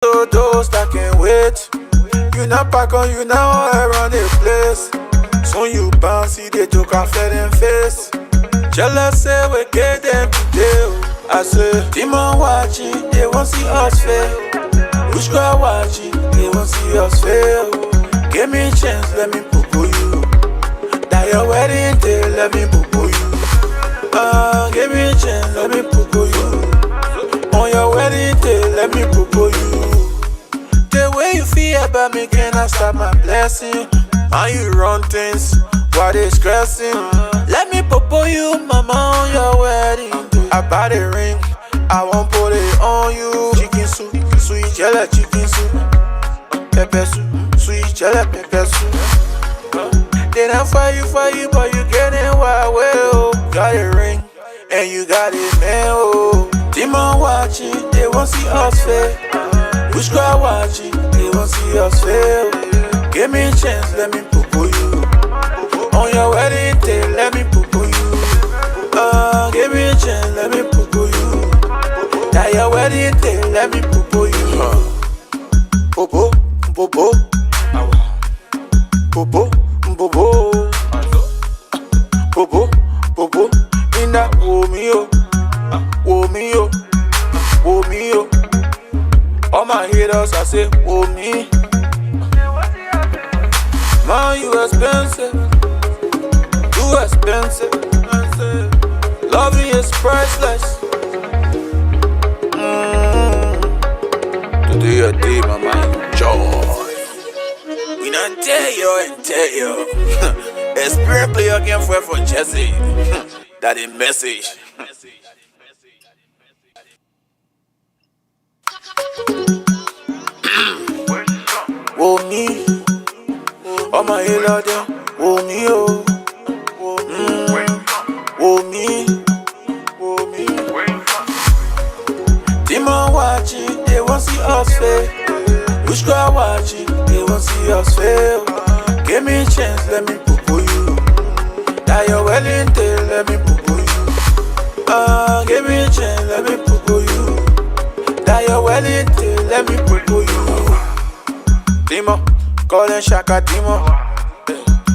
So those that can wait, you not back on you now around the place. Soon you bounce, see they took off them face. Jealous say we get them today. I say, demon watching, they won't see us fail. Which girl watching, they won't see us fail. Give me a chance, let me poo-poo you. That your wedding day, let me poo-poo you. Give me a chance, let me poo-poo you. On your wedding day, let me poo-poo you. The way you feel about me, can I stop my blessing? How you run things, why they stressing? Let me poo-poo you, mama, on your wedding day. I buy the ring, I won't put it on you. Chicken soup, sweet jelly, chicken soup. Pepper soup, sweet jelly, pepper soup. Then I fight you, but you getting wild, well. Got a ring, and you got it, man, oh. Demon watching, they won't see us fail. Which girl watching, they won't see us fail. Give me a chance, let me poo-poo you. On your wedding day, let me poo-poo you. Give me a chance, let me poo-poo you. That your wedding day, let me poo-poo you. Poo-poo, poo-poo. Poo-poo, poo-poo. Poo-poo, poo-poo. In that wo-me-o, wo-me-o, wo-me-o. All my haters, I say, oh me. Man, you expensive. You expensive. Loving is priceless. Today your day, my mind, joy. We not tell you and tell you. Experience play again for Jesse. That is message. Oh me, oh my halo them, oh me oh, oh me, oh me. Demon watching, they won't see us fail. Which girl watching, they won't see us fail. Give me a chance, let me poo-poo you. That your wedding day, let me poo-poo you. Give me a chance, let me poo-poo you. That your wedding day, let me poo-poo you. Demon, calling Shaka Demon.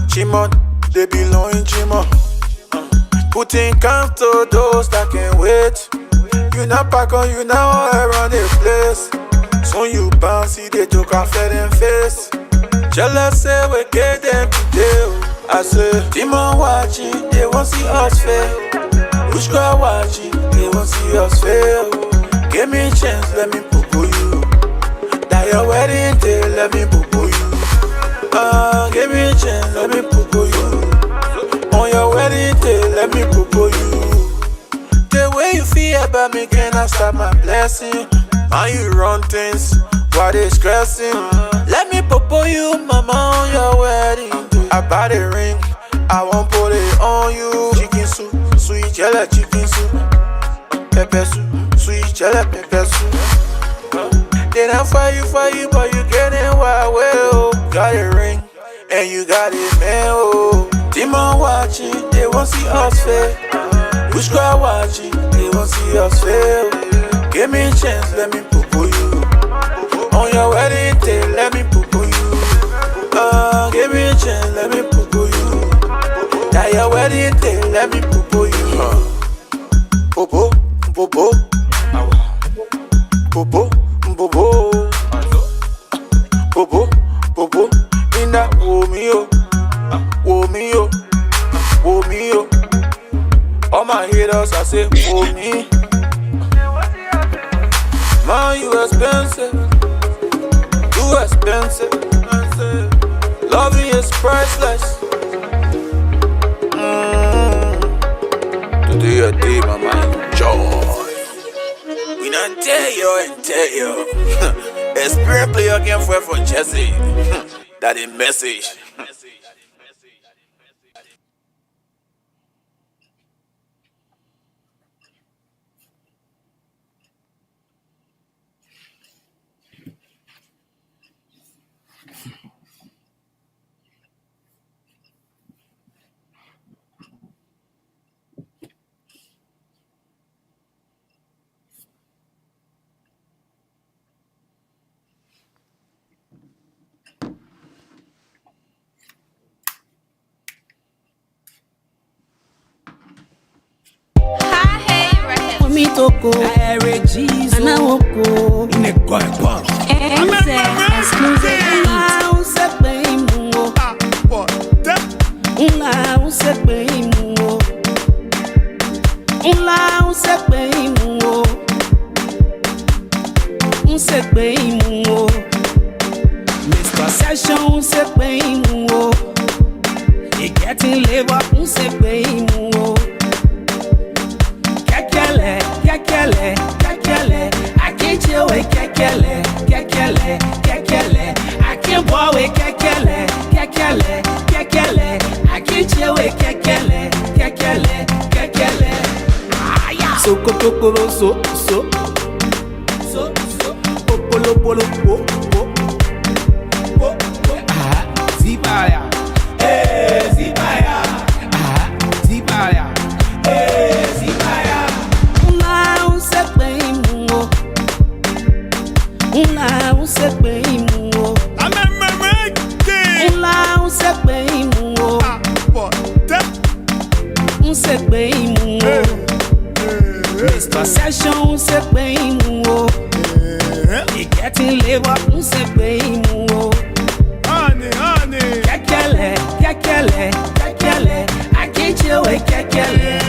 Chimon, they belong in Chimon. Putting count to those that can wait. You not back on you now around the place. Soon you bounce, see they took off them face. Jealous say we get them today. I say, demon watching, they won't see us fail. Which girl watching, they won't see us fail. Give me a chance, let me poo-poo you. That your wedding day, let me poo-poo you. Give me a chance, let me poo-poo you. On your wedding day, let me poo-poo you. The way you feel about me, can I stop my blessing? How you run things, why they stressing? Let me poo-poo you, mama, on your wedding day. I buy the ring, I won't put it on you. Chicken soup, sweet jelly, chicken soup. Pepper soup, sweet jelly, pepper soup. Then I fight you, but you getting wild, well. Got a ring, and you got it, man, oh. Demon watching, they won't see us fail. Which girl watching, they won't see us fail. Give me a chance, let me poo-poo you. On your wedding day, let me poo-poo you. Give me a chance, let me poo-poo you. That your wedding day, let me poo-poo you. Poo-poo, poo-poo. Poo-poo. Bobo, bobo, bobo, in that wo-me-o, wo-me-o, wo-me-o. All my haters, I say, oh me. Man, you expensive, you expensive. Loving is priceless. Today your day, my mind, joy. We not tell you and tell you. Experience play again for Jesse. That is message. Toko, Anawoko, in a coin. Mr. Session, se bem, e getting labor, se bem, kekele, I can't chill with kekele, I can't boy with kekele, I can't chill with kekele. So kotokolo so, opolo Zibaya, Zibaya, Zibaya, Zibaya. Un se bem, un se bem, un se bem, Mr. Session, se bem, e getting labor, se bem, kekele, I can't chill with kekele,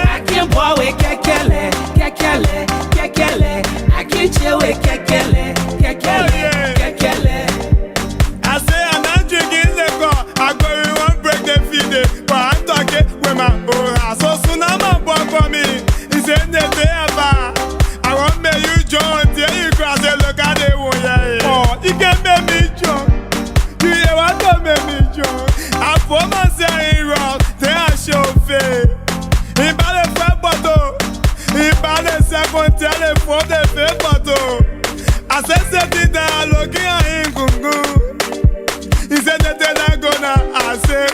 I can't boy with kekele, I can't chill with kekele. I say I'm not drinking liquor, I go in one break the feed, but I'm talking with my own. So soon I'm a boy for me, it's in the day about. I won't make you join, till you cross and look at the one, oh, you can make me join. You hear what don't make me join. I put myself in wrong, then I show face. In by the first bottle, in by the second telephone, the first bottle. I said something that I look at him, he said that they're gonna, I said,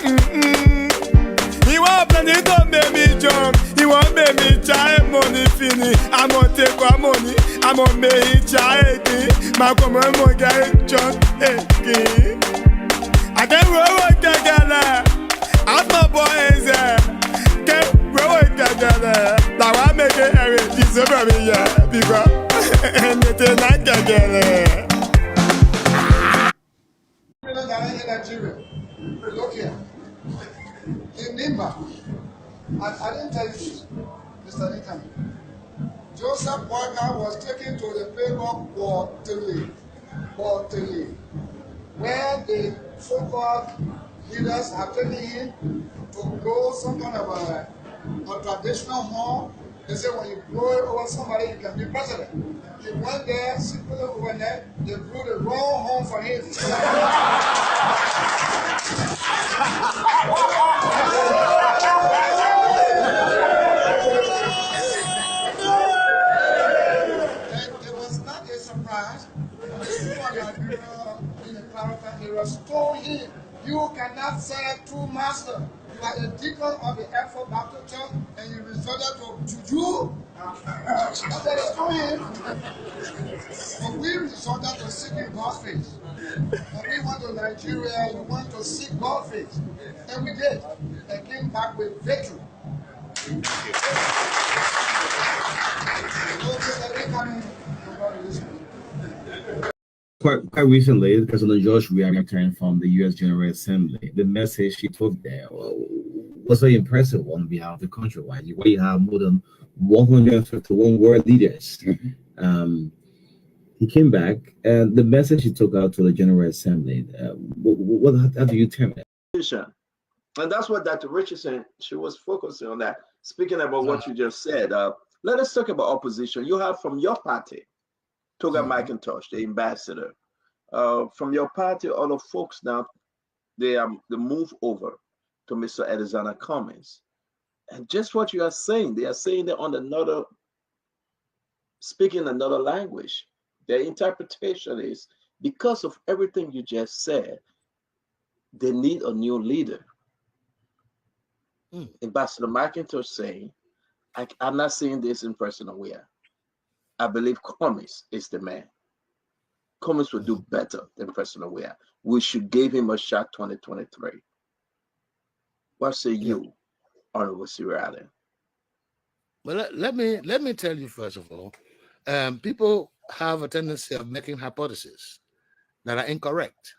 He won't plan it, don't make me jump. He won't make me try money finish. I'm gonna take my money, I'm gonna make it try again. My common money get jump again. I can't roll with Kagala. I'm my boy is there. Can't roll with Kagala. Now I make it every December, yeah, because anything I can get it. Nigeria. Look here. In Nimba, I didn't tell you this, Mr. Nathan. Joseph Boyka was taken to the payroll quarterly, where the so-called leaders are taking him to blow some kind of a traditional horn. They say when you blow it over somebody, you can be president. He went there, secretly over there, they blew the wrong horn for him. It was not a surprise. It was told him, you cannot serve two masters. You are a deacon of the Effort Baptist Church and you resorted to juju. That's what they told him. But we resorted to seeking God's face. When we went to Nigeria, we went to seek God's face. And we did. And came back with victory. Quite recently, President George Weah returned from the U.S. General Assembly. The message he took there was very impressive on behalf of the country. Where you have more than 151 world leaders. He came back, and the message he took out to the General Assembly, how do you term it? And that's what Dr. Richardson, she was focusing on that. Speaking about what you just said, let us talk about opposition. You have from your party, Toga McIntosh, the ambassador. From your party, all the folks now, they move over to Mr. Alexander Cummings. And just what you are saying, they are saying that on another, speaking another language. Their interpretation is, because of everything you just said, they need a new leader. Ambassador McIntosh saying, I'm not saying this in personal way. I believe Cummings is the man. Cummings will do better than President Weah. We should give him a shot 2023. What say you, Honorable Sierra Allen? But let me tell you first of all, people have a tendency of making hypotheses that are incorrect.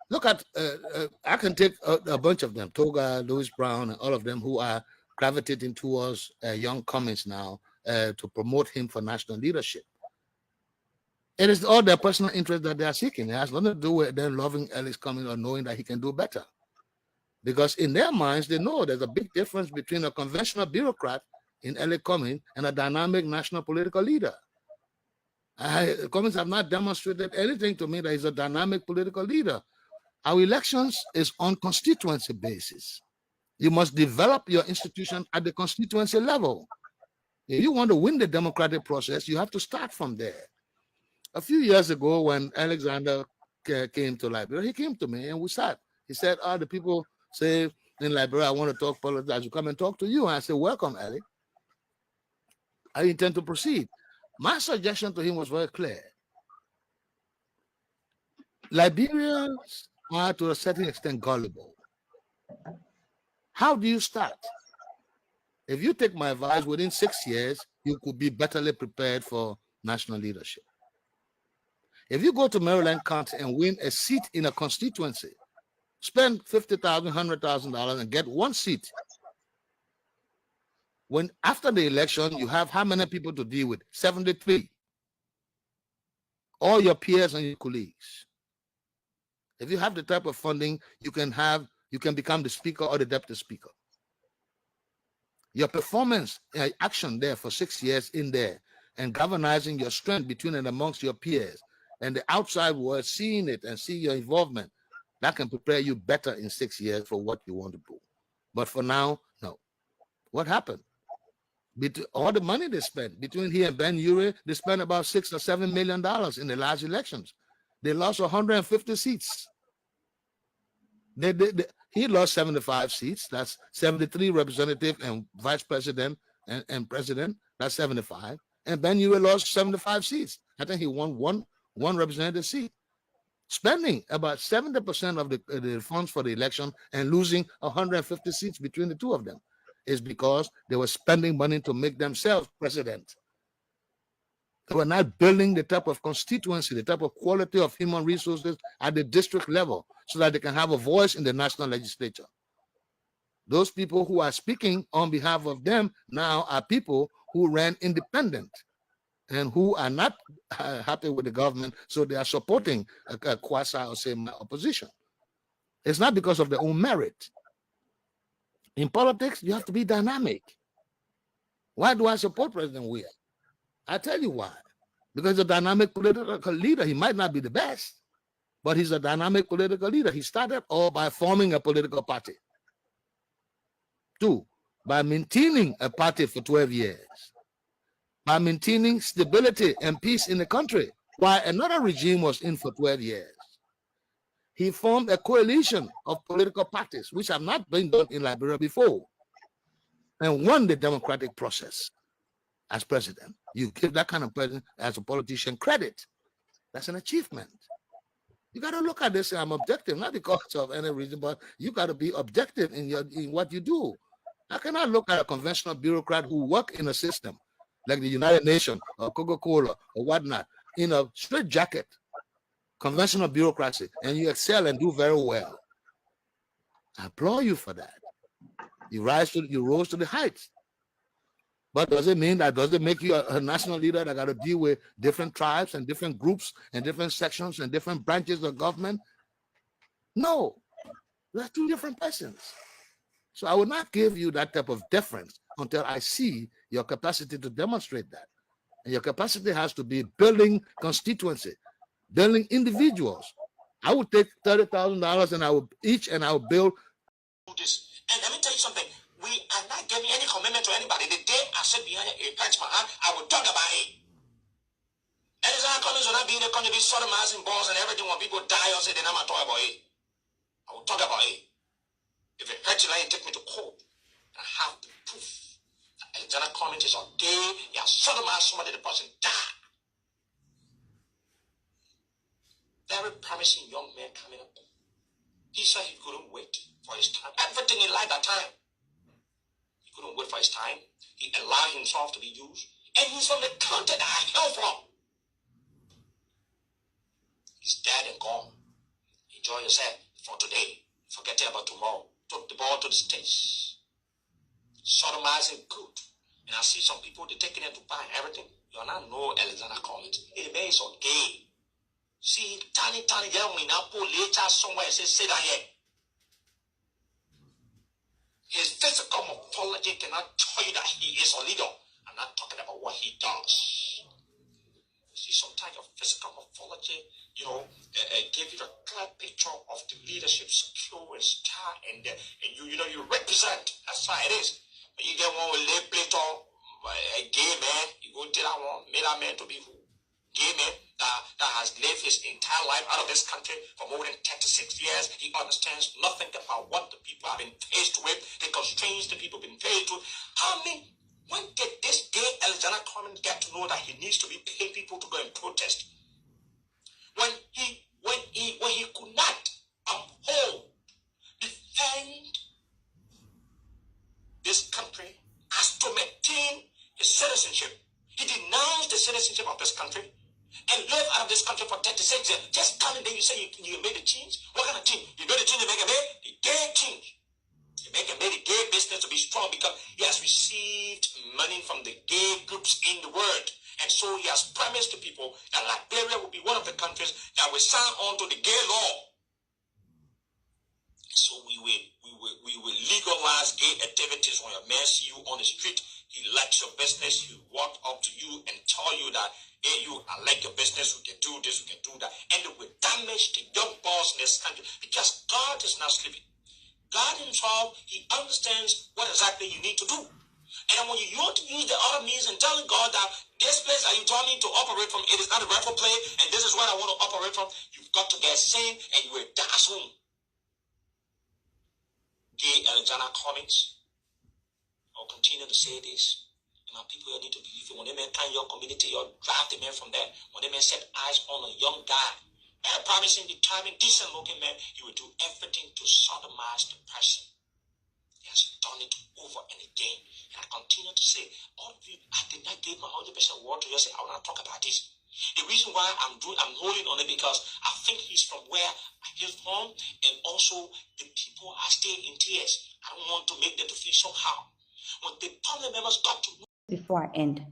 Look at I can take a bunch of them, Toga, Louis Brown, and all of them who are gravitating towards young Cummings now to promote him for national leadership. It is all their personal interest that they are seeking. It has nothing to do with them loving Alex Cummings or knowing that he can do better. Because in their minds, they know there's a big difference between a conventional bureaucrat in Alex Cummings and a dynamic national political leader. Cummings have not demonstrated anything to me that he's a dynamic political leader. Our elections is on constituency basis. You must develop your institution at the constituency level. If you want to win the democratic process, you have to start from there. A few years ago, when Alexander came to Liberia, he came to me and we sat. He said, the people say in Liberia, I want to talk politics. I should come and talk to you. And I said, welcome, Alex. I intend to proceed. My suggestion to him was very clear. Liberians are to a certain extent gullible. How do you start? If you take my advice, within 6 years, you could be betterly prepared for national leadership. If you go to Maryland County and win a seat in a constituency, spend $50,000, $100,000 and get one seat. When after the election, you have how many people to deal with? 73. All your peers and your colleagues. If you have the type of funding, you can become the speaker or the deputy speaker. Your performance action there for 6 years in there and galvanizing your strength between and amongst your peers and the outside world seeing it and see your involvement, that can prepare you better in 6 years for what you want to do. But for now, no. What happened? All the money they spent between he and Ben Urey, they spent about $6 or $7 million in the last elections. They lost 150 seats. He lost 75 seats. That's 73 representative and vice president and president. That's 75. And Ben Urey lost 75 seats. I think he won one representative seat. Spending about 70% of the funds for the election and losing 150 seats between the two of them is because they were spending money to make themselves president. They were not building the type of constituency, the type of quality of human resources at the district level so that they can have a voice in the national legislature. Those people who are speaking on behalf of them now are people who ran independent and who are not happy with the government, so they are supporting a quasi or semi-opposition. It's not because of their own merit. In politics, you have to be dynamic. Why do I support President Weah? I tell you why. Because he's a dynamic political leader. He might not be the best, but he's a dynamic political leader. He started all by forming a political party. 2, by maintaining a party for 12 years. By maintaining stability and peace in the country while another regime was in for 12 years. He formed a coalition of political parties, which have not been done in Liberia before, and won the democratic process as president. You give that kind of president as a politician credit. That's an achievement. You got to look at this. I'm objective, not because of any reason, but you got to be objective in what you do. I cannot look at a conventional bureaucrat who work in a system like the United Nations or Coca-Cola or whatnot in a straight jacket, conventional bureaucracy, and you excel and do very well. I applaud you for that. You rose to the heights. But does it make you a national leader that got to deal with different tribes and different groups and different sections and different branches of government? No, they're two different persons. So I will not give you that type of deference until I see your capacity to demonstrate that. And your capacity has to be building constituency, building individuals. I would take $30,000 and I will build. And let me tell you something. We are not giving any commitment to anybody. The day I sit behind a patch my hand, I will talk about it. Alexander Cummings will not be in the country, be sodomizing balls and everything when people die or say they're not talk about it. I will talk about it. If it hurts you, like, take me to court. I have the proof. Alexander Cummings is on day, he has sodomized somebody, the person died. Very promising young man coming up. He said he couldn't wait for his time. Everything in life at time. couldn't wait for his time. He allowed himself to be used. And he's from the country that I hail from. He's dead and gone. Enjoy yourself for today. Forgetting about tomorrow. Took the ball to the stage. Sodomizing good. And I see some people, they're taking it to buy everything. You are not know Alexander Cummings. It means so gay. See, tiny young man now pull later somewhere and say that here. His physical morphology cannot tell you that he is a leader. I'm not talking about what he does. You see, sometimes your physical morphology, give you a clear picture of the leadership skill and style, and you represent. That's how it is. But you get one with lay plate on a gay man, you go tell that one, made that man to be who? Gay man that has lived his entire life out of this country for more than 36 years. He understands nothing about what the people have been faced with, the constraints the people have been faced with. When did this gay Alexander Cummings get to know that he needs to be paying people to go and protest? When he could not uphold, defend this country as to maintain his citizenship. He denounced the citizenship of this country and lived out of this country for 36 years. Just coming there, you say you made a change? What kind of change? You made a change to make a man? The gay change. You made the gay business to be strong because he has received money from the gay groups in the world. And so he has promised to people that Liberia will be one of the countries that will sign on to the gay law. So we will legalize gay activities. When a man see you on the street, he likes your business, he walk up to you and tell you that, hey, I like your business, we can do this, we can do that. And it will damage the young boys in this country because God is not sleeping. God himself, he understands what exactly you need to do. And when you want to use the other means and telling God that this place that you told me to operate from, it is not a rightful place, and this is what I want to operate from, you've got to get sane and you will die soon. Gay Alexander Cummings, I'll continue to say this. And our people need to believe it. When they enter your community, you'll drive the man from there. When they set eyes on a young guy, a promising, determined, decent looking man, he will do everything to sodomize the person. He has done it over and again. And I continue to say, all of you, I did not give my 100% word to you. Say, I want to talk about this. The reason why I'm holding on it because I think he's from where I came from, and also the people are still in tears. I don't want to make them to feel somehow. When the family members got to know. Before I end,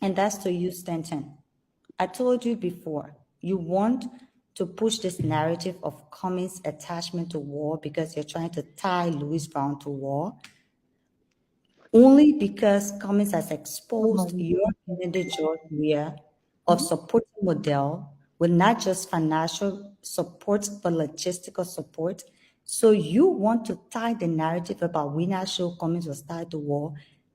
and that's to you, Stanton. I told you before, you want to push this narrative of Cummings' attachment to war because you're trying to tie Louis Brown to war. Only because Cummings has exposed your candidate George Weah of supporting model with not just financial support, but logistical support. So you want to tie the narrative about we not sure Cummings was tied to war,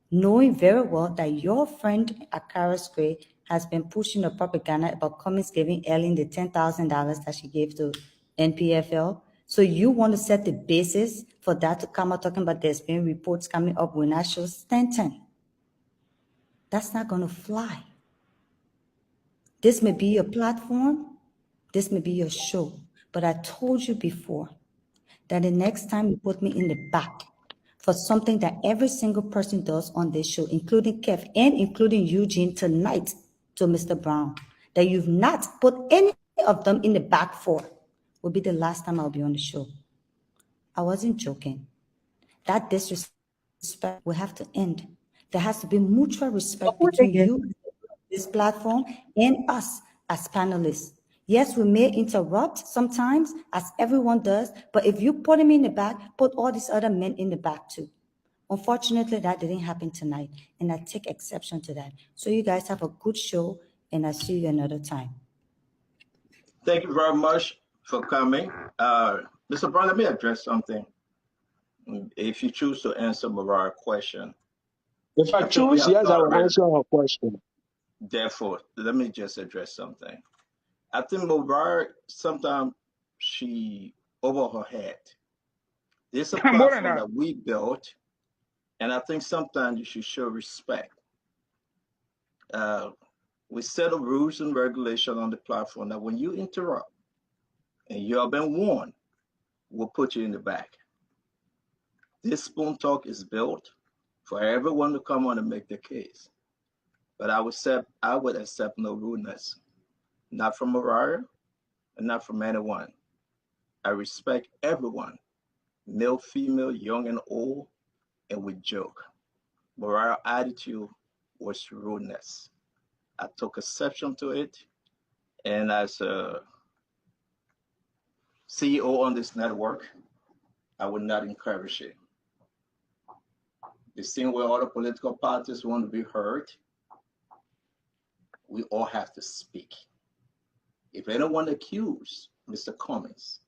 knowing very well that your friend Akara Gray has been pushing the propaganda about Cummings giving Ellen the $10,000 that she gave to NPFL. So you want to set the basis for that to come out talking about there's been reports coming up when I show Stanton. That's not going to fly. This may be your platform. This may be your show. But I told you before that the next time you put me in the back for something that every single person does on this show, including Kev and including Eugene tonight to Mr. Brown, that you've not put any of them in the back for, will be the last time I'll be on the show. I wasn't joking. That disrespect will have to end. There has to be mutual respect between you, this platform, and us as panelists. Yes, we may interrupt sometimes, as everyone does, but if you put him in the back, put all these other men in the back too. Unfortunately, that didn't happen tonight, and I take exception to that. So you guys have a good show, and I'll see you another time. Thank you very much for coming. Mr. Brown, let me address something. If you choose to answer Mariah's question. If I choose, yes, I will answer her question. Therefore, let me just address something. I think Mariah, sometimes she over her head. It's a platform that we built, and I think sometimes you should show respect. We set up rules and regulations on the platform that when you interrupt and you have been warned, we'll put you in the back. This spoon talk is built for everyone to come on and make the case. But I would accept no rudeness, not from Mariah and not from anyone. I respect everyone, male, female, young and old, and with joke. Mariah's attitude was rudeness. I took exception to it, and as a CEO on this network, I would not encourage it. The same way other political parties want to be heard, we all have to speak. If anyone accused Mr. Cummings,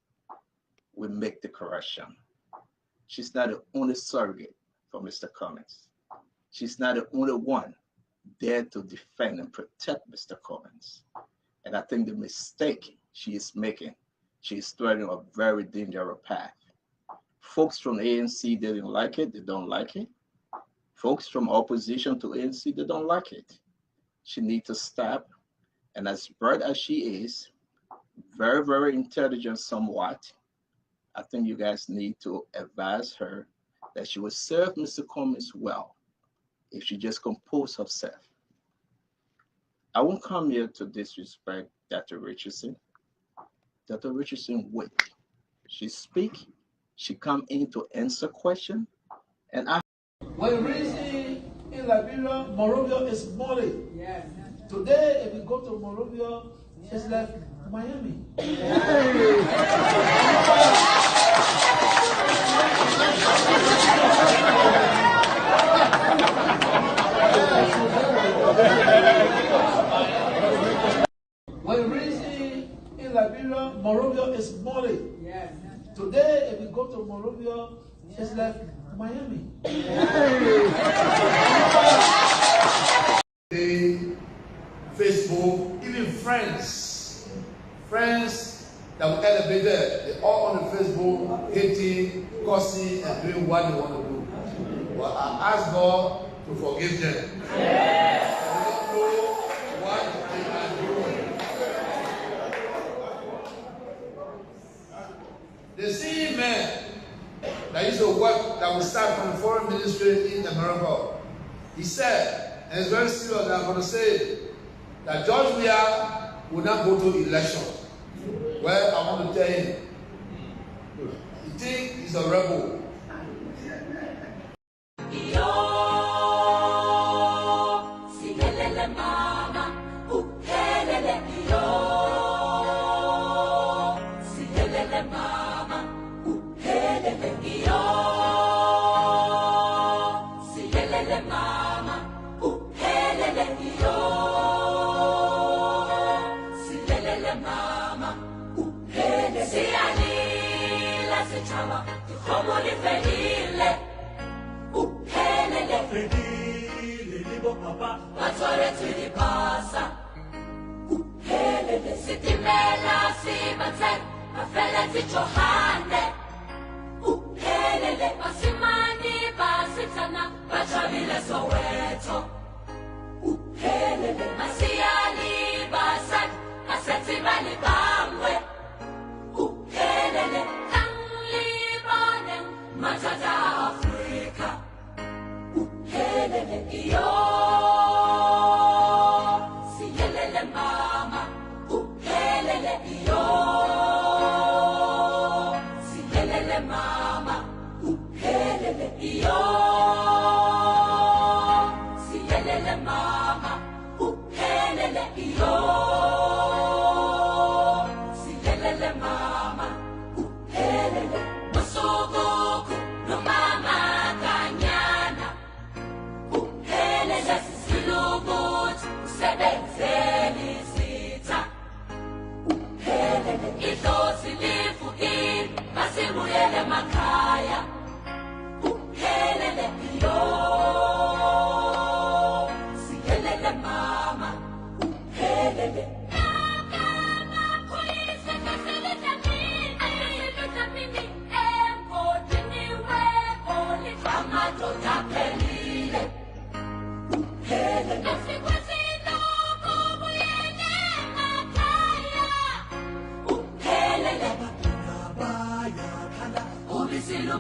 we make the correction. She's not the only surrogate for Mr. Cummings. She's not the only one there to defend and protect Mr. Cummings. And I think the mistake she is making, she is treading a very dangerous path. Folks from ANC didn't like it, they don't like it. Folks from opposition to ANC, they don't like it. She needs to stop. And as bright as she is, very, very intelligent somewhat, I think you guys need to advise her that she will serve Mr. Cummings well if she just compose herself. I won't come here to disrespect Dr. Richardson. Dr. Richardson wait. She speak, she come in to answer question, and I. When reason in Liberia, Monrovia is Mali. Yes. Today, if we go to Monrovia, it's like Miami. When reason in Liberia, Monrovia is Mali. Yes. Today, if we go to Monrovia, it's like Miami. Facebook, even friends that were elevated, they're all on the Facebook, hating, cursing, and doing what they want to do. But I ask God to forgive them. Yeah. I don't know what they are doing. The same man that used to work, that would start from the foreign ministry in America, he said, and it's very serious that I'm going to say, that George Weah will not go to election. Well, I want to tell him, he thinks he's a rebel.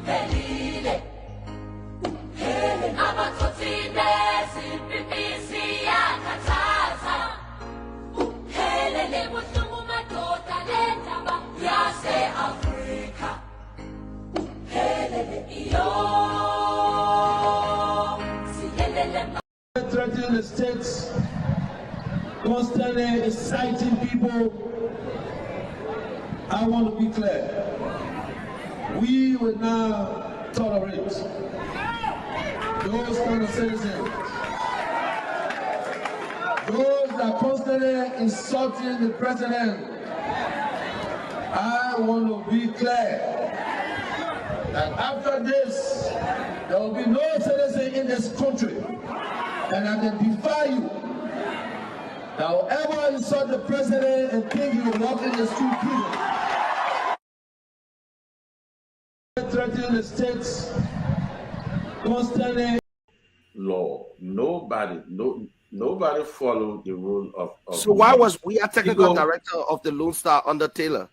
Pelile, constantly inciting people, I want to be clear. We will not tolerate those kind of citizens. Those that constantly insulting the president. I want to be clear that after this, there will be no citizen in this country, and I can defy you that will ever insult the president and think you will walk in the street prison. Threatening the states constantly. Law. Nobody followed the rule of so why was we a technical director of the Lone Star under Taylor?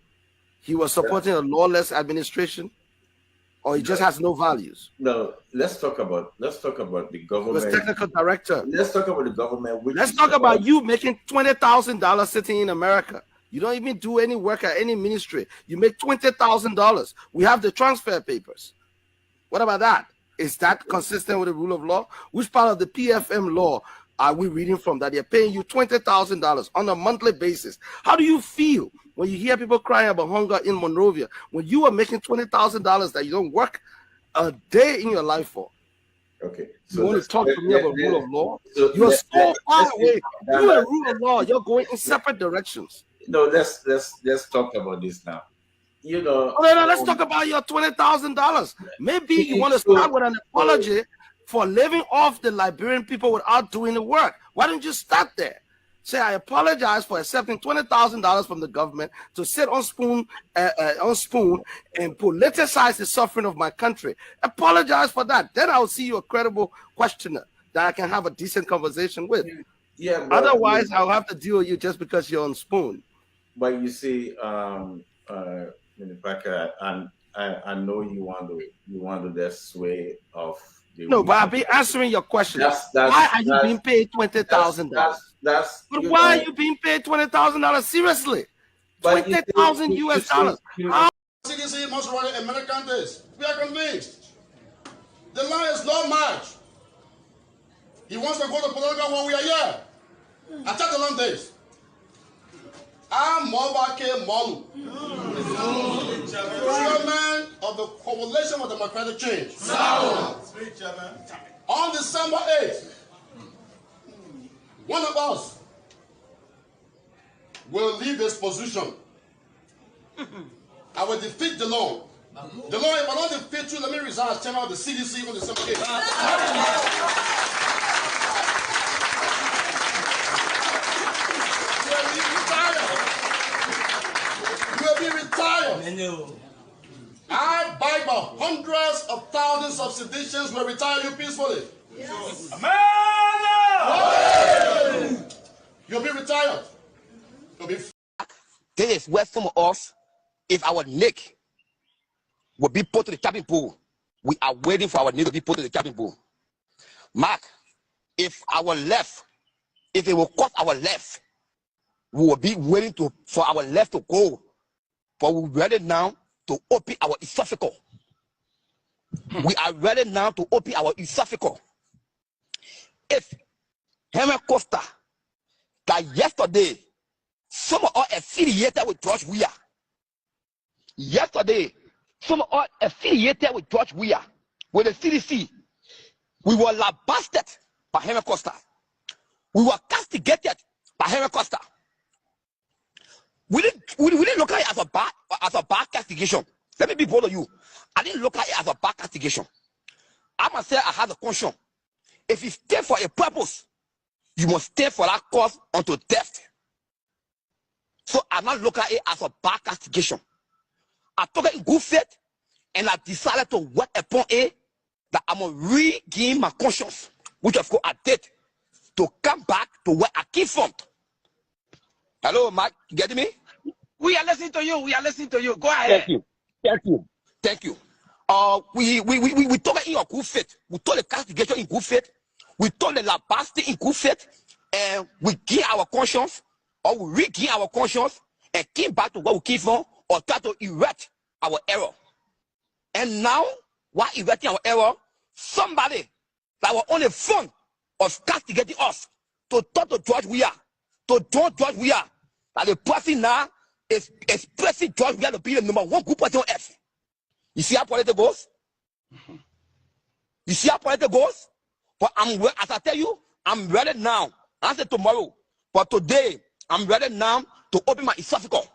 He was supporting a lawless administration, or he just has no values? No, let's talk about the government. He was technical director. Let's talk about the government. Let's talk about you making $20,000 sitting in America. You don't even do any work at any ministry. You make $20,000. We have the transfer papers. What about that? Is that consistent with the rule of law? Which part of the PFM law are we reading from that they're paying you $20,000 on a monthly basis? How do you feel when you hear people crying about hunger in Monrovia when you are making $20,000 that you don't work a day in your life for? Okay. So you want to talk to me about rule of law? You're so far away. You and rule of law, you're going in separate directions. No, let's talk about this now. You know, no, let's talk about your $20,000. Maybe you want to start with an apology for living off the Liberian people without doing the work. Why don't you start there? Say, I apologize for accepting $20,000 from the government to sit on spoon and politicize the suffering of my country. Apologize for that. Then I'll see you a credible questioner that I can have a decent conversation with. Yeah. Otherwise, I'll have to deal with you just because you're on spoon. But you see, Parker, and I know you want to that sway of. No, but I'll be answering your question. Why are you being paid $20,000? But why are you being paid $20,000? Seriously, $20,000 US dollars. CDC must run American days. We are convinced. The line is not much. He wants to go to Polanga when we are here. I check the long days. I'm Mobake Molu, chairman of the Coalition for Democratic Change. On December 8th, one of us will leave his position. I will defeat the law. The law, if I don't defeat you, let me resign as chairman of the CDC on December 8th. Retired. I buy by hundreds of thousands of seditions will retire you peacefully. Yes. Amen. You'll be retired. You'll be. This is where some of us, if our neck will be put to the cabin pool, we are waiting for our neck to be put to the cabin pool. Mark, if it will cost our left, we will be waiting for our left to go. But we're ready now to open our esophagus. We are ready now to open our esophagus. If Henry Costa, that yesterday, some of us affiliated with George Weah. Yesterday, some of us affiliated with George Weah, with the CDC. We were lambasted by Henry Costa. We were castigated by Henry Costa. We didn't look at it as a bad castigation. Let me be bold of you. I didn't look at it as a bad castigation. I must say I had a conscience. If you stay for a purpose, you must stay for that cause unto death. So I not look at it as a bad castigation. I took it in good faith, and I decided to work upon it that I'm gonna regain my conscience, which of course I did, to come back to where I came from. Hello, Mike, you getting me? We are listening to you. We are listening to you. Go ahead. Thank you. Thank you. Thank you. We took it in your good faith. We told the castigation in good faith. We told the labasting in good faith, and we gain our conscience, or we regain our conscience, and came back to where we came from, or try to erect our error. And now, while erecting our error, somebody that was on the phone of castigating us to talk to George Weah, to join George Weah. That the party now is pressing George Weah to be the number one group party on earth. You see how politics goes? You see how politics goes? But as I tell you, I'm ready now. I said tomorrow. But today, I'm ready now to open my esophagus.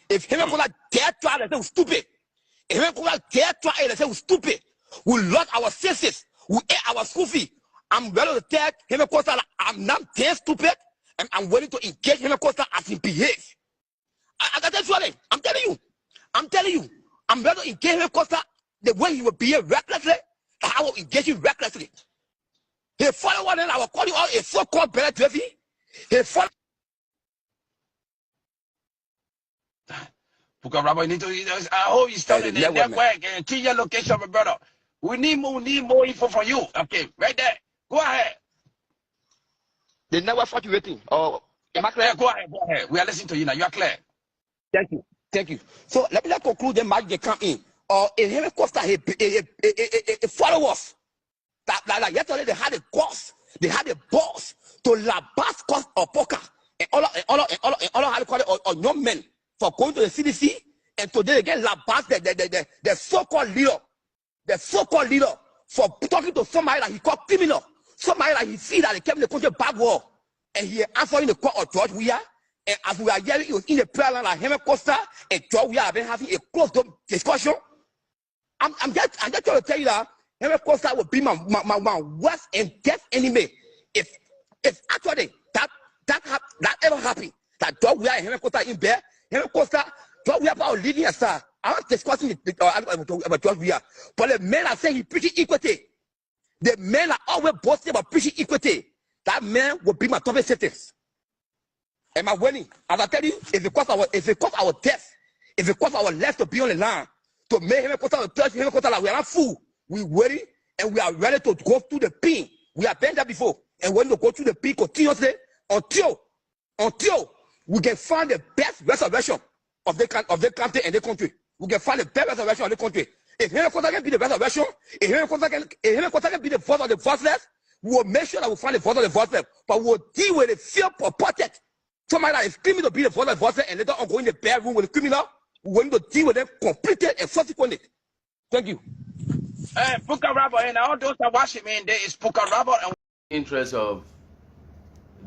If him call that dare try to say we're stupid. If him call that dare try to say we're stupid, we lost our senses, we ate our school fee. I'm ready to tell him that I'm not damn stupid, and I'm willing to engage him as he behaves. I tell you, I'm telling you, I'm ready to engage him the way he will behave recklessly. I will engage him recklessly. He follow one, and I will call you out a so-called better Trevi. He follow. Because Robert, I hope you started the network and change your location, my brother. We need more info from you. Okay, right there. Go ahead. The network for you waiting. Oh, am I clear? Yeah, go ahead. We are listening to you now. You are clear. Thank you. So let me conclude the match they come in. Or in Henry Costa, he follow us. Like yesterday, they had a course, they had a boss to labas cost or poker and all how to call it or young men for going to the CDC, and today again labas the so-called leader, for talking to somebody that he called criminal, somebody that he see that he kept the country back war, and he answering the court of George Weah. And as we are hearing, it was in the prayer line like Henry Costa and George Weah have been having a closed discussion. I'm just trying to tell you that Henry Costa will be my worst and death enemy if actually that ever happened. That George Weah and Henry Costa in there, Henry Costa, George Weah about leading us. I'm not discussing about George Weah, but the men are saying he preaching equity. The men are always boasting about preaching equity. That man will be my toughest sentence. Am I winning? As I tell you, if it costs our death, if it costs our life to be on the line, to make him like we are not fool. We worry and we are ready to go through the pain. We have been there before, and we're going to go through the pain continuously until we can find the best resurrection of the country and the country. We can find the best resurrection of the country. If Henry Costa can be the resurrection, if Henry Costa can be the voice of the voiceless, we will make sure that we find the voice of the voiceless. But we will deal with the fear purported. Somebody that is screaming to be the voice of the voiceless and later on go in the bedroom with the criminal, we need to deal with them completely and subsequently. Thank you. Booker Robert, and all those that watching me, there is Booker Robert. And interest of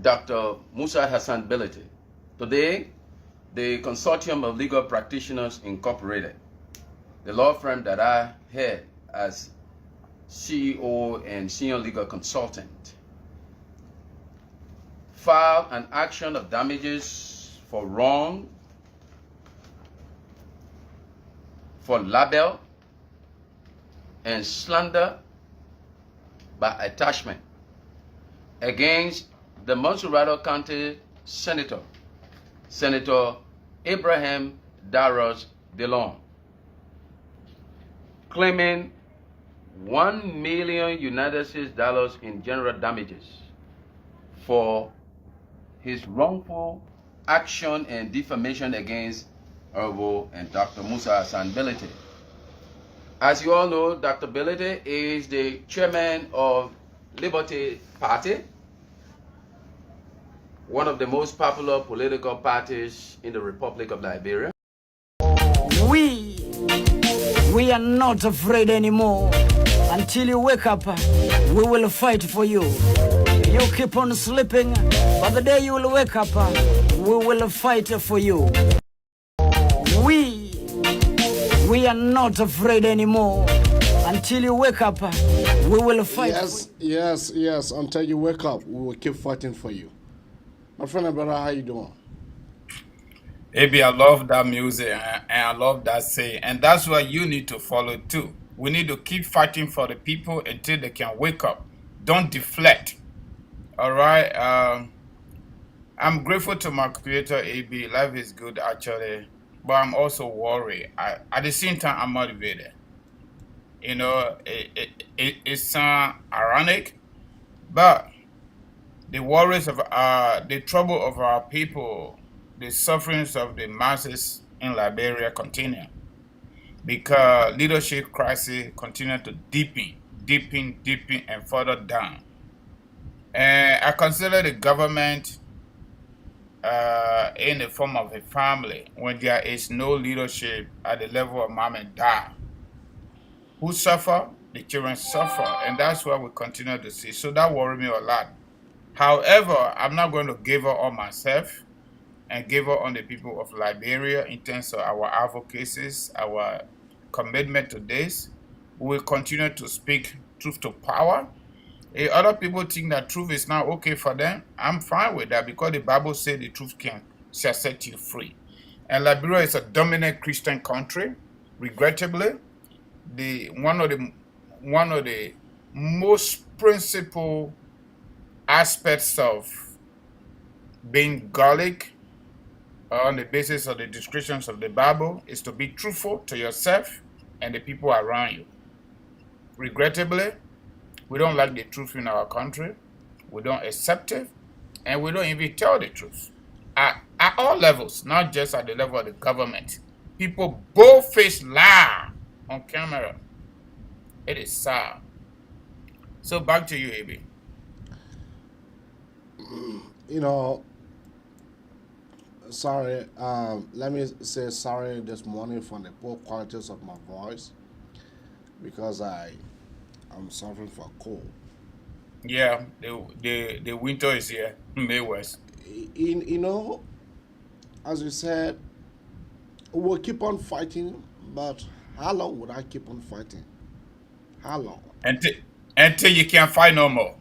Dr. Musa Hassan Belete. Today, the Consortium of Legal Practitioners Incorporated, the law firm that I head as CEO and senior legal consultant, filed an action of damages for wrong, for libel, and slander by attachment against the Montserrado County Senator, Senator Abraham Darros DeLong, claiming $1 million United States dollars in general damages for his wrongful action and defamation against Honorable and Dr. Musa Hassan Belete. As you all know, Dr. Belete is the chairman of Liberty Party, one of the most popular political parties in the Republic of Liberia. We are not afraid anymore. Until you wake up, we will fight for you. You keep on sleeping, but the day you will wake up, we will fight for you. We are not afraid anymore. Until you wake up, we will fight. Yes. Until you wake up, we will keep fighting for you. My friend and brother, how you doing? Baby, I love that music and I love that saying. And that's what you need to follow too. We need to keep fighting for the people until they can wake up. Don't deflect. All right. I'm grateful to my creator, AB. Life is good, actually. But I'm also worried. At the same time, I'm motivated. You know, it's ironic, but the worries of the trouble of our people, the sufferings of the masses in Liberia continue because leadership crisis continue to deepen, and further down. And I consider the government in the form of a family when there is no leadership at the level of mom and dad. Who suffer? The children suffer, and that's what we continue to see. So that worries me a lot. However, I'm not going to give up on myself and give up on the people of Liberia in terms of our advocacies, our commitment to this. We will continue to speak truth to power. If other people think that truth is not okay for them, I'm fine with that because the Bible says the truth shall set you free. And Liberia is a dominant Christian country. Regrettably, one of the most principal aspects of being Catholic on the basis of the descriptions of the Bible is to be truthful to yourself and the people around you. Regrettably, we don't like the truth in our country. We don't accept it, and we don't even tell the truth. At all levels, not just at the level of the government. People both-faced lie on camera. It is sad. So back to you, AB. You know, sorry, let me say sorry this morning for the poor qualities of my voice because I'm suffering from cold. Yeah, the winter is here, May West. You know, as you said, we'll keep on fighting, but how long would I keep on fighting? How long? Until you can't fight no more.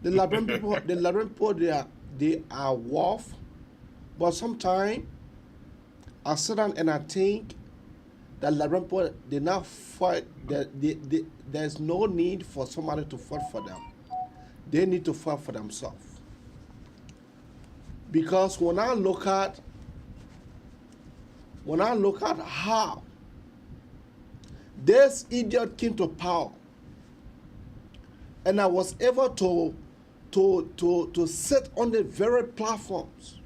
The Liberian people, they are rough, but sometimes I sit down and I think that Liberian people, they not fight. There's no need for somebody to fight for them. They need to fight for themselves. Because when I look at how this idiot came to power, and I was able to sit on the very platforms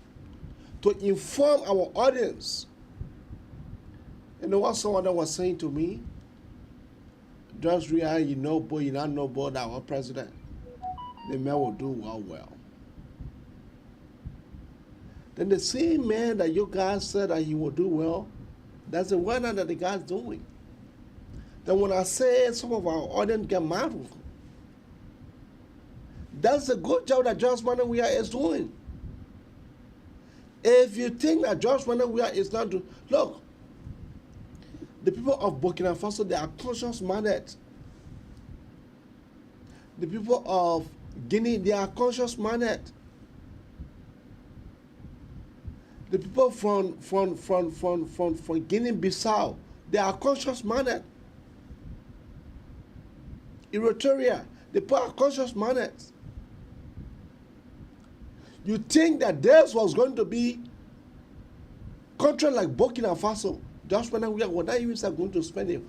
to inform our audience. You know what someone was saying to me? Just real, you know, boy, you not know about our president. The man will do well. Then the same man that you guys said that he will do well, that's the one that the guy's doing. Then when I say some of our audience get mad with me, that's a good job that George Manawia is doing. If you think that George Manawia is not doing, look, the people of Burkina Faso, they are conscious-minded. The people of Guinea, they are conscious-minded. The people from Guinea-Bissau, they are conscious-minded. Eritrea, the people are conscious-minded. You think that this was going to be country like Burkina Faso? Just when we were not even going to spend it,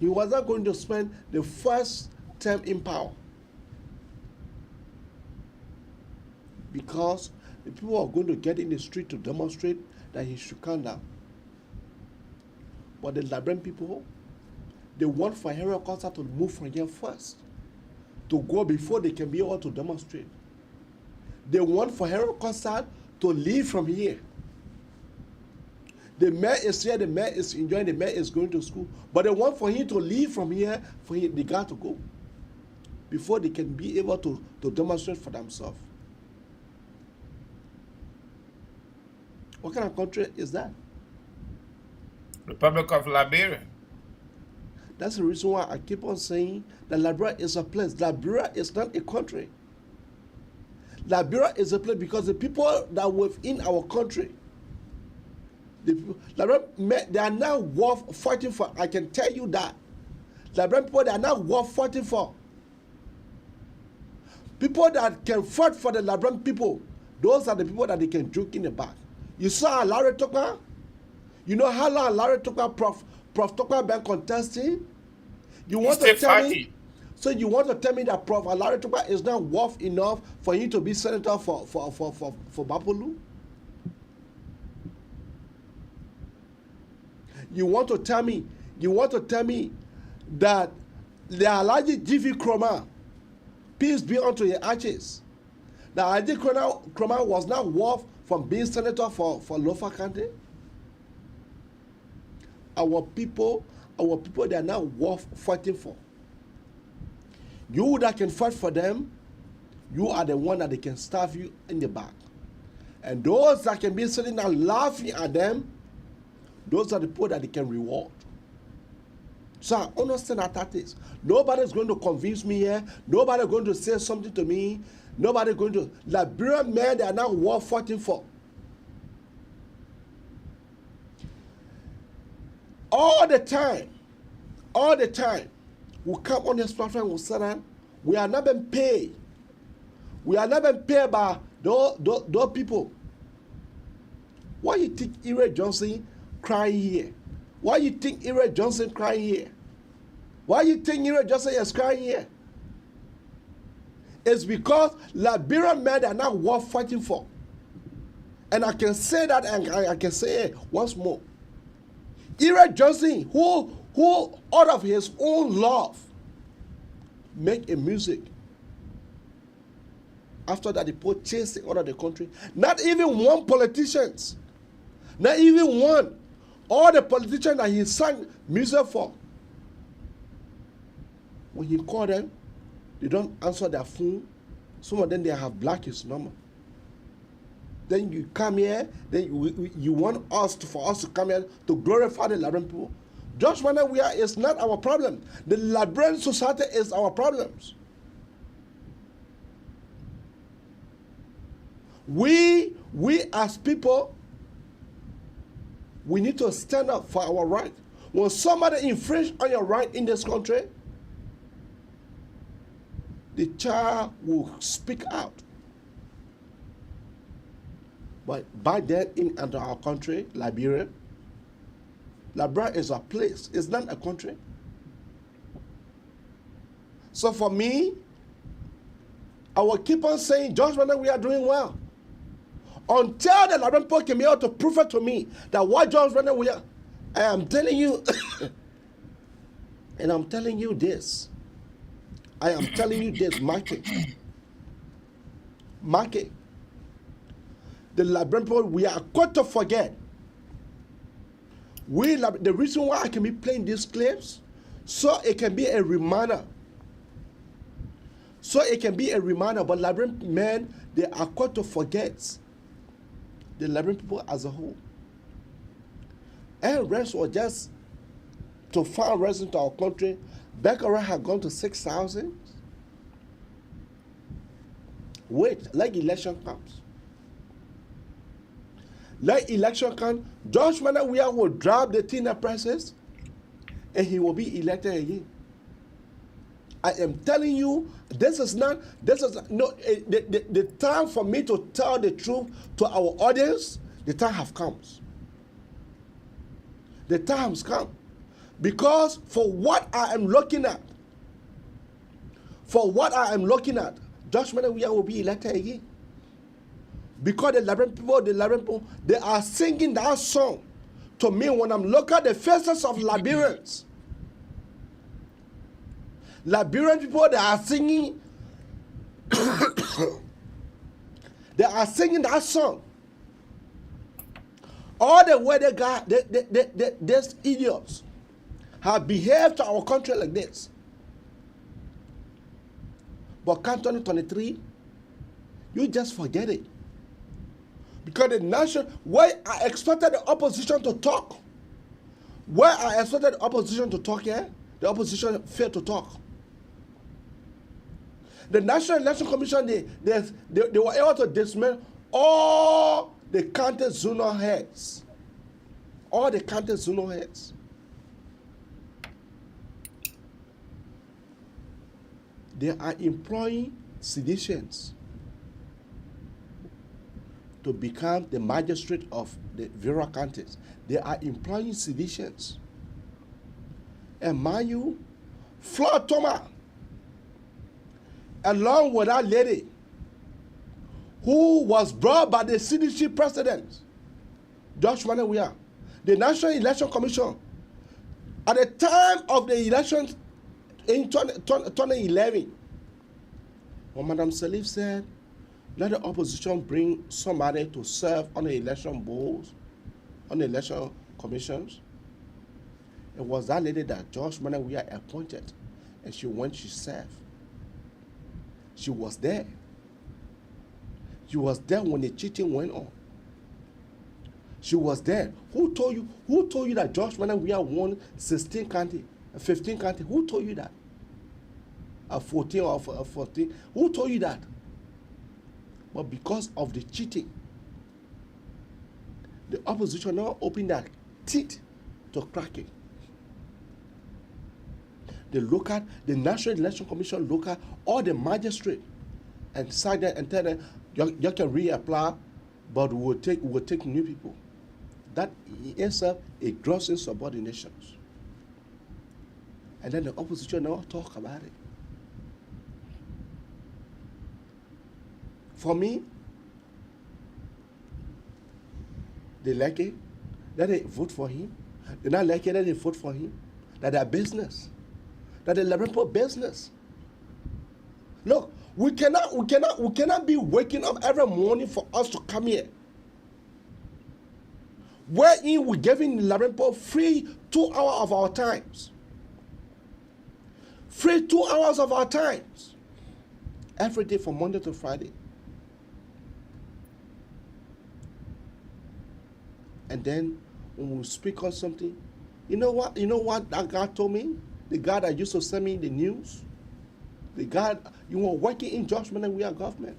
he was not going to spend the first term in power. Because the people are going to get in the street to demonstrate that he should calm down. But the Liberian people, they want for Henry Costa to move from here first, to go before they can be able to demonstrate. They want for Henry Costa to leave from here. The mayor is here, the mayor is enjoying, the mayor is going to school, but they want for him to leave from here, for the guy to go, before they can be able to demonstrate for themselves. What kind of country is that? Republic of Liberia. That's the reason why I keep on saying that Liberia is a place. Liberia is not a country. Liberia is a place because the people that were in our country, they are now worth fighting for. I can tell you that. Liberian people, they are now worth fighting for. People that can fight for the Liberian people, those are the people that they can joke in the back. You saw Larry Tucker? You know how long Larry Tucker, Prof Tucker been contesting? You want to tell me? So you want to tell me that Prof Larry Tucker is not worth enough for you to be senator for Bapolu? You want to tell me that the Alhaji GV Kroma, peace be unto your ashes, That ID Kroma was now worth from being senator for Lofa County. Our people, they are now worth fighting for. You that can fight for them, you are the one that they can stab you in the back. And those that can be sitting and laughing at them, those are the people that they can reward. So I understand how that is. Nobody's going to convince me here. Nobody's going to say something to me. Nobody's going to. Liberian men, they are now worth fighting for. All the time, we come on this platform, we say that we are not being paid. We are not being paid by those people. Why you think Ira Johnson crying here? Why you think Ira Johnson crying here? Why you think Ira Johnson is crying here? It's because Liberian men are not worth fighting for. And I can say that, and I can say it once more. Ira Johnson, who out of his own love, make a music. After that, the people chasing out of the country. Not even one politician. Not even one. All the politicians that he sang music for. When he call them, they don't answer their phone. Some of them, they have blocked his number. Then you come here, then you want for us to come here to glorify the Liberian people. Just whenever we are, it's not our problem. The Liberian society is our problems. We as people, we need to stand up for our right. When somebody infringes on your right in this country, the child will speak out. But back then in our country, Liberia is a place. It's not a country. So for me, I will keep on saying, George, when we are doing well. Until the Liberian people can be able to prove it to me that what George Brennan we are, I am telling you, and I'm telling you this. I am telling you this, market. The Liberian people, we are quick to forget. The reason why I can be playing these clips, so it can be a reminder. But Liberian men, they are quick to forget the Liberian people as a whole. And rest was just to find rest into our country. Becquerel had gone to 6,000. Wait, like election comes. George Manawia will drop the Tina prices and he will be elected again. I am telling you, the time for me to tell the truth to our audience, the time has come. The time has come. Because for what I am looking at, George Manawia will be elected again. Because the Liberian people, they are singing that song to me when I'm looking at the faces of Liberians. Liberian people, they are singing that song. All the way these idiots have behaved to our country like this. But come 2023, you just forget it. Because the nation, where I expected the opposition to talk, the opposition failed to talk. The National Election Commission, they were able to dismiss all the county zonal heads. They are employing seditions to become the magistrate of the various counties. They are employing seditions. And mind you, Floyd Thomas, along with that lady who was brought by the CDC president, George Manawia, the National Election Commission, at the time of the elections in 2011, when Madam Salif said, Let the opposition bring somebody to serve on the election boards, on the election commissions. It was that lady that George Manawia appointed, and she went, she served. She was there. She was there when the cheating went on. She was there. Who told you that George Manawia won 16 county, 15 county? Who told you that? 14 or 14? Who told you that? But because of the cheating, the opposition now opened their teeth to crack it. The National Election Commission look at all the magistrate and decide that and tell them you can reapply, but we will take new people. That in itself a gross insubordination. And then the opposition now talk about it. For me, they like it, that they vote for him. They not like it, that they vote for him. That their business. That the Liberia business. Look, we cannot be waking up every morning for us to come here. Wherein we're giving Liberia free 2 hours of our times. Free 2 hours of our times. Every day from Monday to Friday. And then when we speak on something, you know what that guy told me? The guy that used to send me the news, the guy, you were working in judgment and we are government.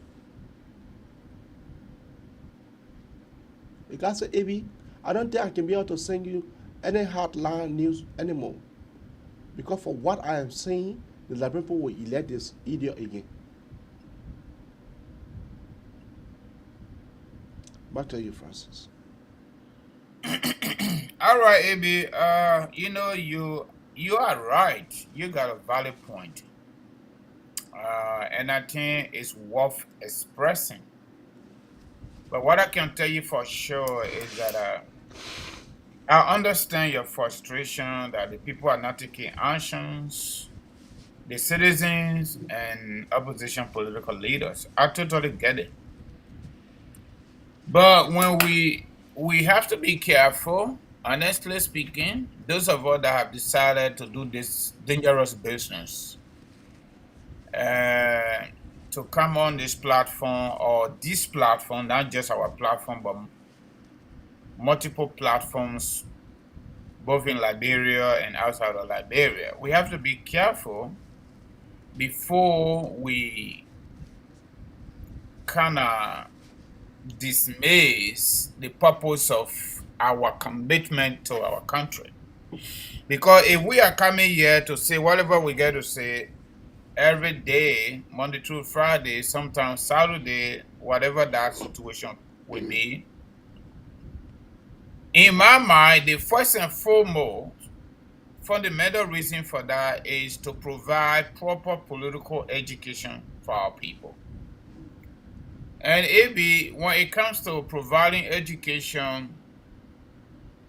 The guy said, Abi, I don't think I can be able to send you any hardline news anymore. Because for what I am saying, the Liberian people will elect this idiot again. Back to you, Francis. All right, AB. You are right. You got a valid point. And I think it's worth expressing. But what I can tell you for sure is that I understand your frustration that the people are not taking actions, the citizens and opposition political leaders. I totally get it. But when we have to be careful, honestly speaking, those of us that have decided to do this dangerous business, to come on this platform or this platform, not just our platform, but multiple platforms, both in Liberia and outside of Liberia, we have to be careful before we kind of dismiss the purpose of our commitment to our country. Because if we are coming here to say whatever we get to say every day, Monday through Friday, sometimes Saturday, whatever that situation will be, in my mind, the first and foremost fundamental reason for that is to provide proper political education for our people. And when it comes to providing education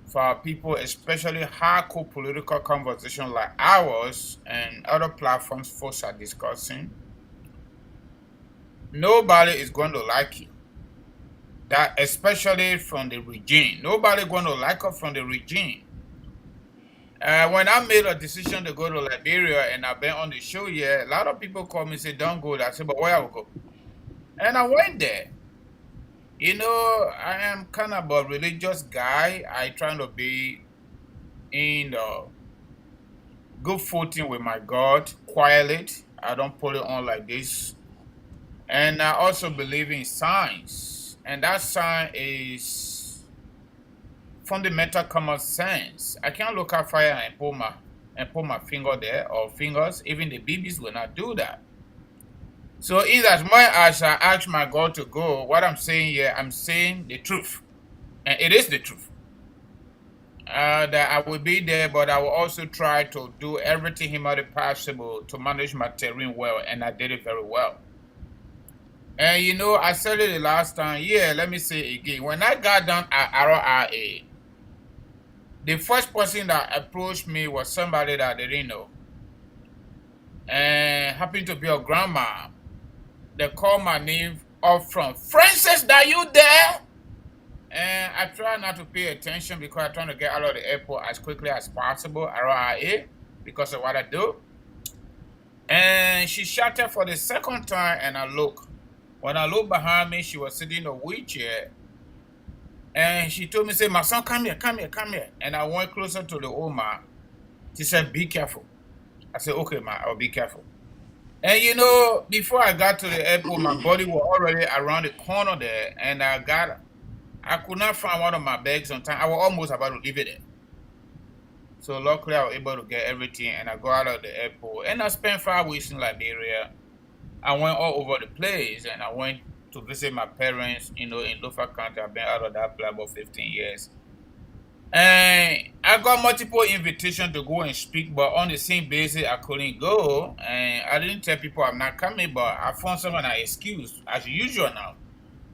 for our people, especially hardcore political conversation like ours and other platforms folks are discussing, nobody is going to like you. That especially from the regime. Nobody going to like us from the regime. When I made a decision to go to Liberia and I've been on the show here, a lot of people call me and say, don't go there. I said, but where I will go? And I went there. I am kind of a religious guy. I try to be in good footing with my God, quietly. I don't put it on like this. And I also believe in science. And that science is fundamental common sense. I can't look at fire and put my finger there or fingers. Even the babies will not do that. So in as much as I ask my God to go, what I'm saying here, I'm saying the truth. And it is the truth. That I will be there, but I will also try to do everything humanly possible to manage my terrain well, and I did it very well. And I said it the last time. Yeah, let me say it again. When I got down at RRA, the first person that approached me was somebody that I didn't know. And happened to be a grandma. They called my name or from Francis, that you there? And I try not to pay attention because I'm trying to get out of the airport as quickly as possible around it because of what I do. And she shouted for the second time, and I look. When I look behind me, she was sitting in a wheelchair. And she told me, say, my son, come here, come here, come here. And I went closer to the old man. She said, be careful. I said, okay, ma, I'll be careful. And you know, before I got to the airport, my body was already around the corner there, and I could not find one of my bags on time. I was almost about to leave it there. So luckily, I was able to get everything, and I got out of the airport. And I spent 5 weeks in Liberia. I went all over the place, and I went to visit my parents, you know, in Lofa Country. I've been out of that place about 15 years. And I got multiple invitations to go and speak, but on the same basis, I couldn't go. And I didn't tell people I'm not coming, but I found some excuse, as usual now.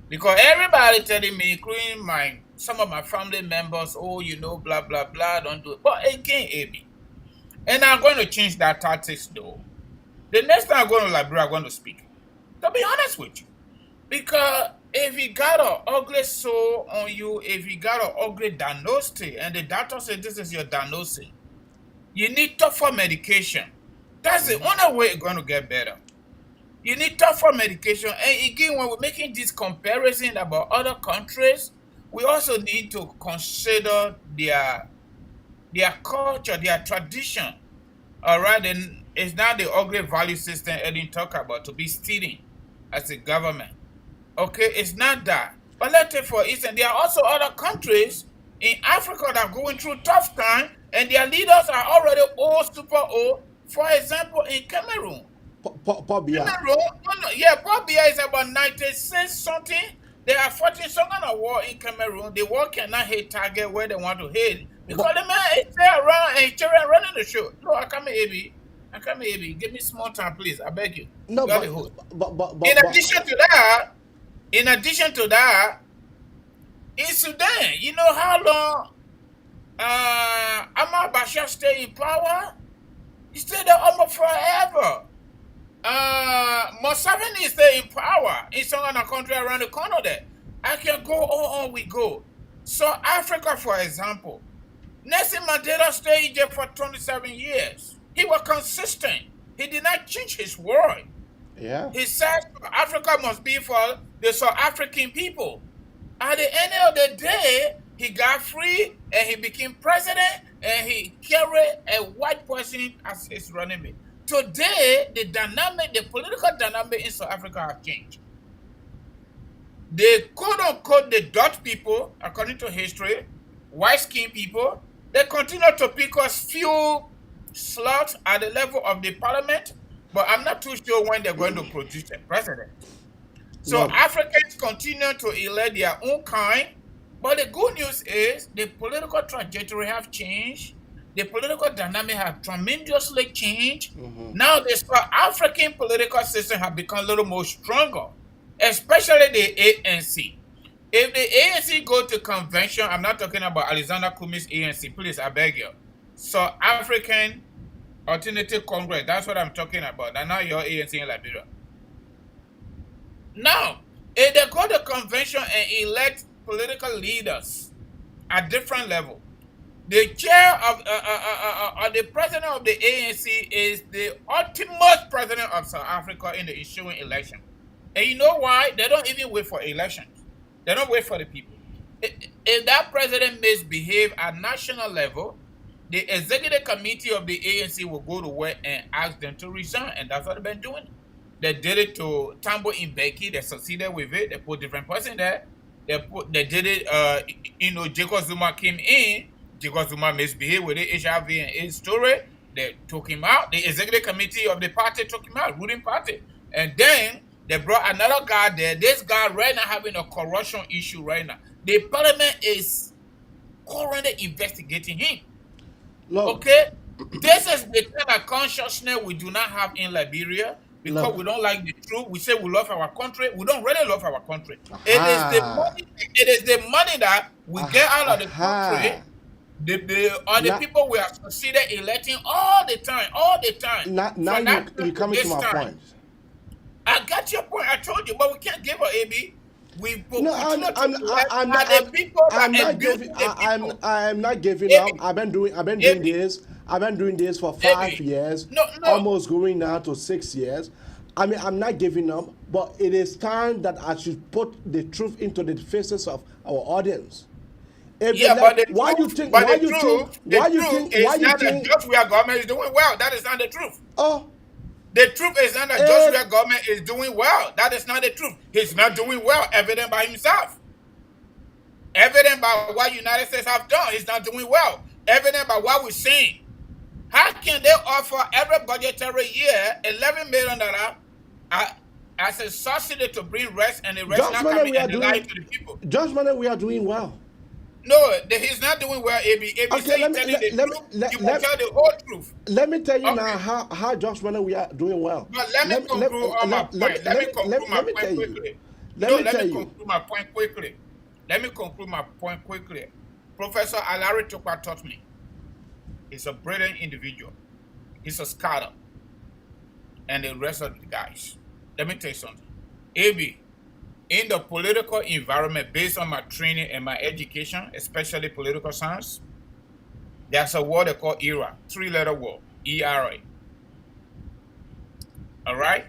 Because everybody telling me, including some of my family members, oh, you know, blah, blah, blah, don't do it. But again, AB. And I'm going to change that tactics, though. The next time I go to Liberia, I'm going to speak. To be honest with you. Because if you got an ugly soul on you, if you got an ugly diagnosis, and the doctor said this is your diagnosis, you need tougher medication. That's the only way it's going to get better. You need tougher medication. And again, when we're making this comparison about other countries, we also need to consider their culture, their tradition. All right, and it's not the ugly value system I didn't talk about to be stealing as a government. Okay, it's not that. But let's take for instance, there are also other countries in Africa that are going through tough time, and their leaders are already old, super old. For example, in Cameroon. Paul Biya. Paul Biya is about 96 something. They are fighting some kind of war in Cameroon. The war cannot hit target where they want to hit because the man is there around and children running the show. No, I come here, AB. Give me small time, please. I beg you. No, but in addition to that, in Sudan, you know how long Omar Bashir stayed in power? He stayed there almost forever. Museveni is there in power in some other country around the corner there. I can go on, we go. So Africa, for example, Nelson Mandela stayed in jail for 27 years. He was consistent. He did not change his word. Yeah. He said Africa must be for the South African people. At the end of the day, he got free and he became president and he carried a white person as his running mate. Today, the political dynamic in South Africa has changed. The quote-unquote, the Dutch people, according to history, white-skinned people, they continue to pick us few slots at the level of the parliament, but I'm not too sure when they're going to produce a president. So Africans continue to elect their own kind, but the good news is the political trajectory have changed. The political dynamic have tremendously changed. Now the South African political system have become a little more stronger, especially the ANC. If the ANC go to convention, I'm not talking about Alexander Cummings ANC, please, I beg you. South African Alternative Congress, that's what I'm talking about. And now your ANC in Liberia. Now, if they go to convention and elect political leaders at different levels, the chair of the president of the ANC is the ultimate president of South Africa in the ensuing election. And you know why? They don't even wait for elections. They don't wait for the people. If that president misbehave at national level, the executive committee of the ANC will go to work and ask them to resign. And that's what they've been doing. They did it to Tambo Mbeki. They succeeded with it. They put different person there. They did it, Jacob Zuma came in. Jacob Zuma misbehaved with the HIV and AIDS story. They took him out. The executive committee of the party took him out, ruling party. And then they brought another guy there. This guy right now having a corruption issue right now. The parliament is currently investigating him. Okay? This is the kind of consciousness we do not have in Liberia because we don't like the truth. We say we love our country. We don't really love our country. It is the money that we get out of the country. The people we are considered electing all the time. Now you're coming to my point. I got your point. I told you, but we can't give her AB. We No, continue to elect I'm are not, the people that I'm not abuse giving, the people. I'm not giving up. AB, I've been doing AB, this. I've been doing this for 5 AB. years, No. almost going now to 6 years. I mean, I'm not giving up, but it is time that I should put the truth into the faces of our audience. If Yeah, but the why you truth, think, but why the you think, truth, the why you truth think, why is you not that think, Joshua government is doing well. That is not the truth. oh, The truth is not that Joshua government is doing well. That is not the truth. He's not doing well, evident by himself. Evident by what United States have done, he's not doing well. Evident by what we're seeing. How can they offer every budgetary year $11 million as a subsidy to bring rest and the rest not coming and lying to the people? Judgment, we are doing well. No, he's not doing well, AB. AB Okay, say he's telling the truth, you will tell the whole truth. Let me tell you now how Judgment we are doing well. But let me conclude on my point. Let me conclude my point quickly. Let me conclude my point quickly. Let me conclude my point quickly. Professor Alari Tukwa taught me. He's a brilliant individual. He's a scholar. And the rest of the guys. Let me tell you something. AB, in the political environment, based on my training and my education, especially political science, there's a word they call ERA, 3-letter word, ERA. All right?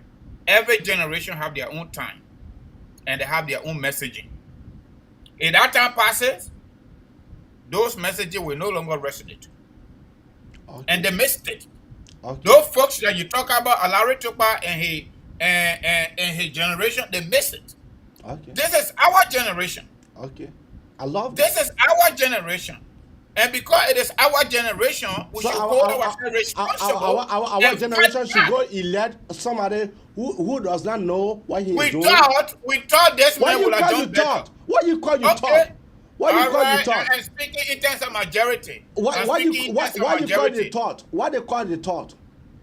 Every generation have their own time, and they have their own messaging. If that time passes, those messages will no longer resonate. Okay. And they missed it. Okay. Those folks that you talk about, Alari Tukwa and his generation, they miss it. Okay. This is our generation. Okay. I love this. This is our generation. And because it is our generation, we should hold ourselves responsible. Our generation should go elect somebody who does not know what he is doing. We thought this man would have done better. What you call you thought? What you call you thought? I'm speaking in terms of majority. What you call the thought? What they call the thought?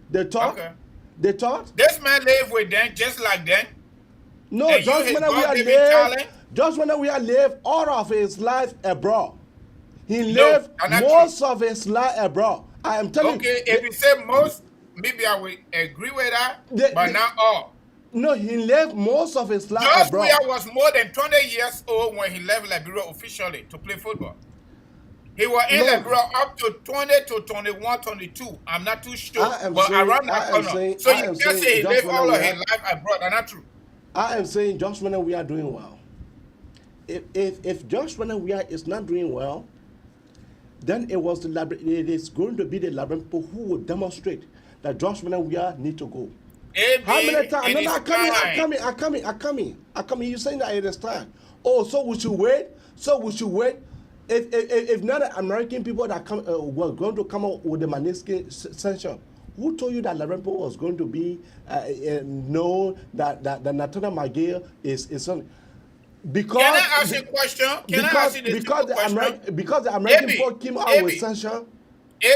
The thought? Okay. The thought? This man live with them just like them. No, just when we are live all of his life abroad. He lived most of his life abroad. I am telling you. Okay, if you say most, maybe I will agree with that, but not all. No, he lived most of his life abroad. Joshua was more than 20 years old when he left Liberia officially to play football. He was in Liberia up to 20 to 21, 22. I'm not too sure, but around that corner. So you can't say he lived all of his life abroad. That's not true. I am saying just when we are doing well. If just when we are is not doing well, then it is going to be the Liberian people who will demonstrate that Josh Weah need to go. How many times? No, I'm coming. You're saying that it is time. Oh, so we should wait. If not the American people that were going to come out with the Magnitsky sanction, who told you that Liberian people was going to be know that Nathaniel McGill is on? Because can I ask you a question? Because the American people came out with sanction.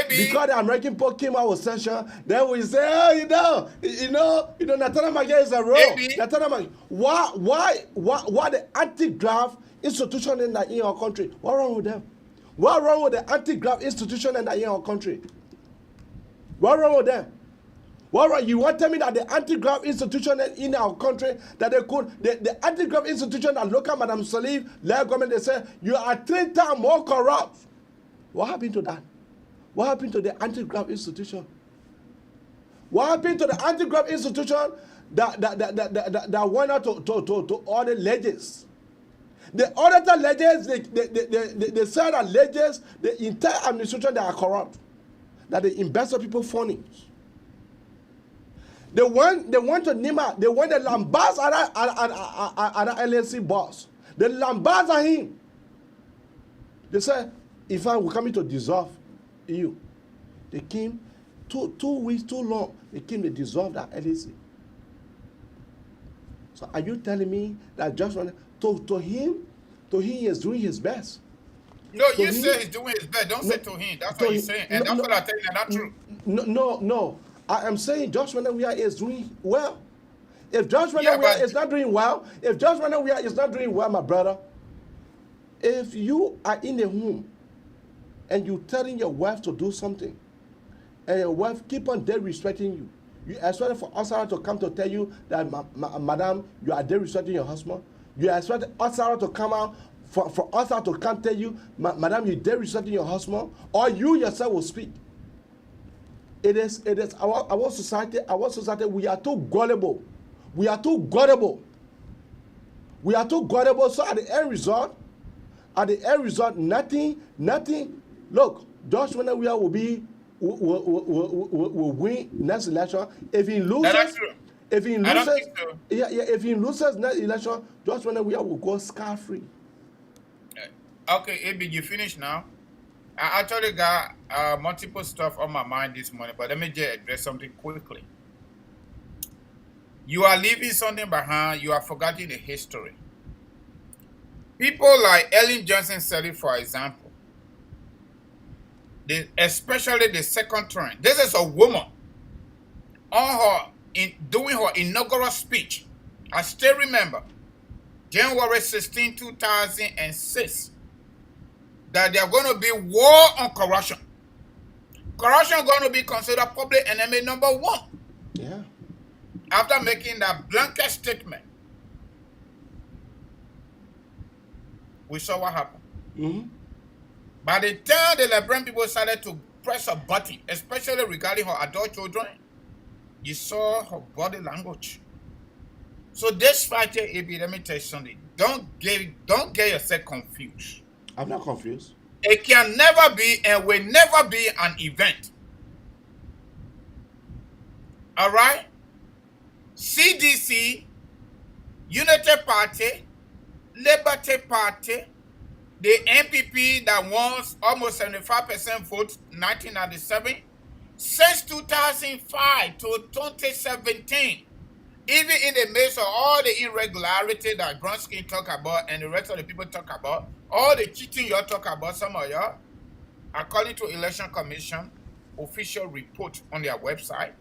Because the American people came out with sanction, then we say, oh, Nathaniel McGill is a role. Nathaniel McGill. Why the anti-graft institution in our country? What wrong with them? What wrong with the anti-graft institution in our country? What wrong with them? You want to tell me that the anti-graft institution in our country, that the anti-graft institution that look at Madam Salif, led government, they say, you are 3 times more corrupt. What happened to that? What happened to the anti-graft institution? What happened to the anti-graft institution that went out to audit ledgers? The auditor ledgers, they said that ledgers, the entire administration, they are corrupt. That they invest people funny. They went to Nima. They went to Lambaz at the LSC boss. They Lambaz at him. They said, if I were coming to dissolve you, they came 2 weeks too long. They came to dissolve that LSC. So are you telling me that just to him he is doing his best? No, you say he's doing his best. Don't say to him. That's what you're saying. And that's what I tell you, that's true. No. I am saying Josh Weah is doing well. If Josh Weah is not doing well, my brother, if you are in a home and you telling your wife to do something, and your wife keep on dead respecting you, You expect for Osara to come to tell you that, madam, you are there restricting your husband? You expect Osara to come out for Osara to come tell you, madam, you there restricting your husband? Or you yourself will speak. It is our society, we are too gullible. We are too gullible. So at the end result, nothing. Look, George Weah will win next election. If he loses, if he loses next election, George Weah will go scot-free. Okay, AB, you finished now? I actually got multiple stuff on my mind this morning, but let me just address something quickly. You are leaving something behind. You are forgetting the history. People like Ellen Johnson Sirleaf, for example, especially the second term. This is a woman doing her inaugural speech. I still remember January 16, 2006, that they are going to be war on corruption. Corruption is going to be considered public enemy number one. Yeah. After making that blanket statement, we saw what happened. Mm-hmm. By the time the Liberian people started to press a button, especially regarding her adult children, you saw her body language. So this fight here, AB, let me tell you something. Don't get yourself confused. I'm not confused. It can never be and will never be an event. All right? CDC, Unity Party, Liberty Party, the NPP that wants almost 75% votes in 1997, since 2005 to 2017, even in the midst of all the irregularity that Gronskin talk about and the rest of the people talk about, all the cheating y'all talk about, some of y'all, according to Election Commission official report on their website,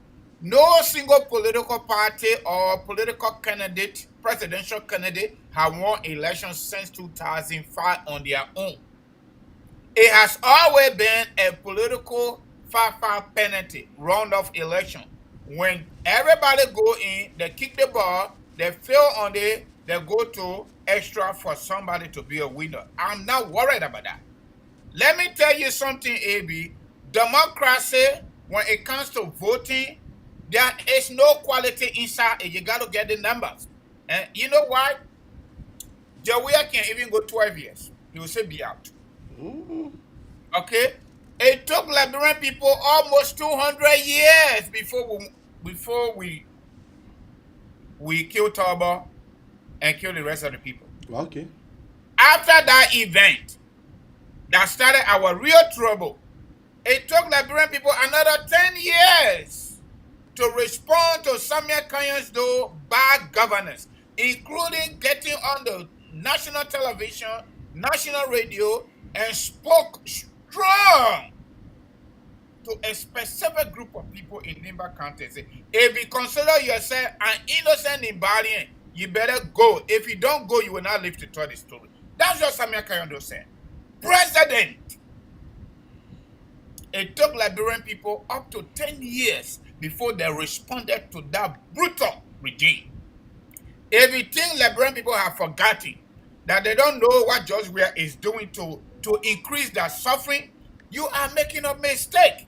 no single political party or political candidate, presidential candidate, have won elections since 2005 on their own. It has always been a political 5-5 penalty round-off election. When everybody go in, they kick the ball, they fail on it, they go to extra for somebody to be a winner. I'm not worried about that. Let me tell you something, AB. Democracy, when it comes to voting, there is no quality inside it. You got to get the numbers. And you know why? Joey can even go 12 years. He will say be out. Mm-hmm. Okay? It took Liberian people almost 200 years before we kill Turbo and kill the rest of the people. Okay. After that event that started our real trouble, it took Liberian people another 10 years to respond to Samuel Kanye's bad governance, including getting on the national television, national radio, and spoke strong to a specific group of people in Nimba County. Say, if you consider yourself an innocent Nimbalian, you better go. If you don't go, you will not live to tell the story. That's what Samuel Kanyondo said. President. It took Liberian people up to 10 years before they responded to that brutal regime. If you think Liberian people have forgotten that they don't know what George Weah is doing to increase their suffering, you are making a mistake.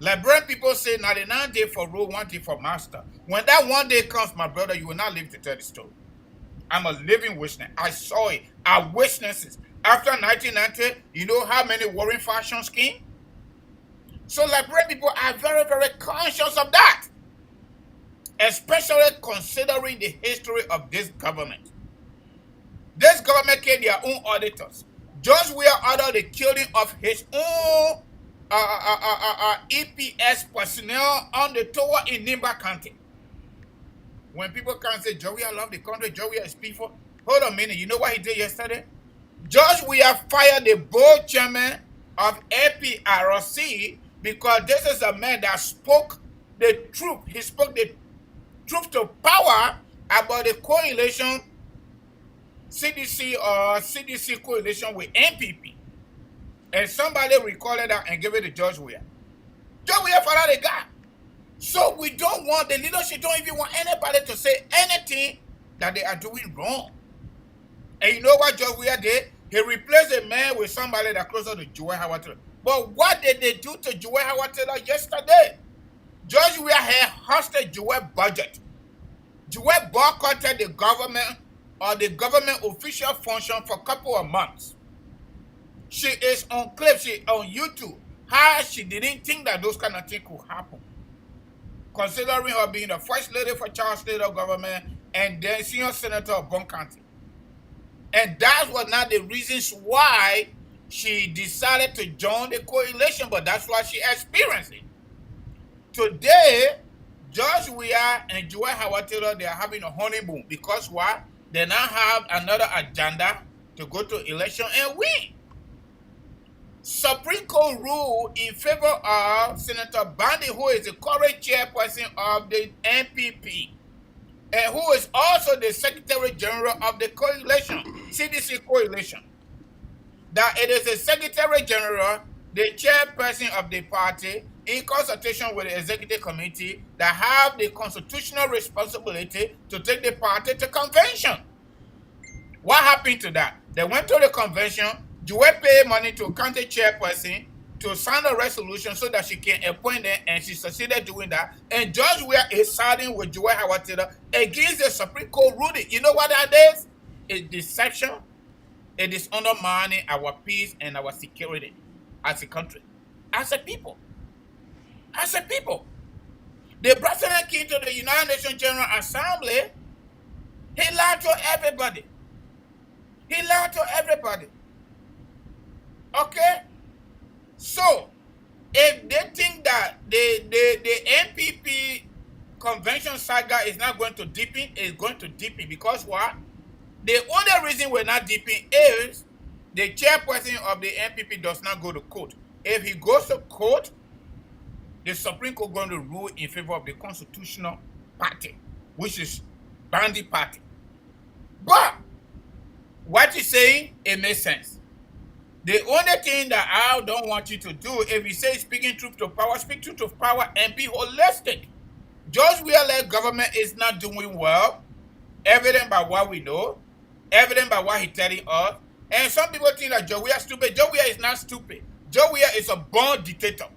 Liberian people say 99 days for rule, 1 day for master. When that one day comes, my brother, you will not live to tell the story. I'm a living witness. I saw it. I witnessed it. After 1990, you know how many warring factions came? So Liberian people are very, very conscious of that, especially considering the history of this government. This government came their own auditors. George Weah ordered the killing of his own EPS personnel on the tower in Nimba County. When people can say, George Weah love the country, George Weah is peaceful. Hold on a minute. You know what he did yesterday? George Weah fired the board chairman of APRC because this is a man that spoke the truth. He spoke the truth to power about the coalition, CDC coalition with NPP. And somebody recorded that and gave it to George Weah. George Weah fired the guy. So we don't want, the leadership don't even want anybody to say anything that they are doing wrong. And you know what George Weah did? He replaced a man with somebody that closer to Joel Howard Taylor. But what did they do to Joel Howard Taylor yesterday? George Weah had hosted Joel's budget. Joel boycotted the government or the government official function for a couple of months. She is on clip, she on YouTube. How she didn't think that those kind of things could happen. Considering her being the first lady for Charles State government and then senior senator of Bon County. And that was not the reasons why she decided to join the coalition, but that's what she experienced it. Today, George Weah and Joel Howard Taylor, they are having a honeymoon because what? They now have another agenda to go to election and win. Supreme Court ruled in favor of Senator Bandy, who is the current chairperson of the NPP, and who is also the Secretary General of the coalition, CDC coalition. That it is the Secretary General, the chairperson of the party, in consultation with the executive committee, that have the constitutional responsibility to take the party to convention. What happened to that? They went to the convention, Joel paid money to county chairperson to sign a resolution so that she can appoint them, and she succeeded doing that. And George Weah is siding with Joel Howard Taylor against the Supreme Court ruling. You know what that is? It's deception. It is undermining our peace and our security as a country, as a people. As a people. The president came to the United Nations General Assembly. He lied to everybody. He lied to everybody. Okay? So, if they think that the NPP convention saga is not going to deepen, it's going to deepen because what? The only reason we're not deepening is the chairperson of the NPP does not go to court. If he goes to court, the Supreme Court is going to rule in favor of the constitutional party, which is Bandy Party. But what he's saying, it makes sense. The only thing that I don't want you to do, if you say speaking truth to power, speak truth to power and be holistic. George Weah-led government is not doing well, evident by what we know, evident by what he's telling us. And some people think that George Weah is stupid. George Weah is not stupid. George Weah is a born dictator.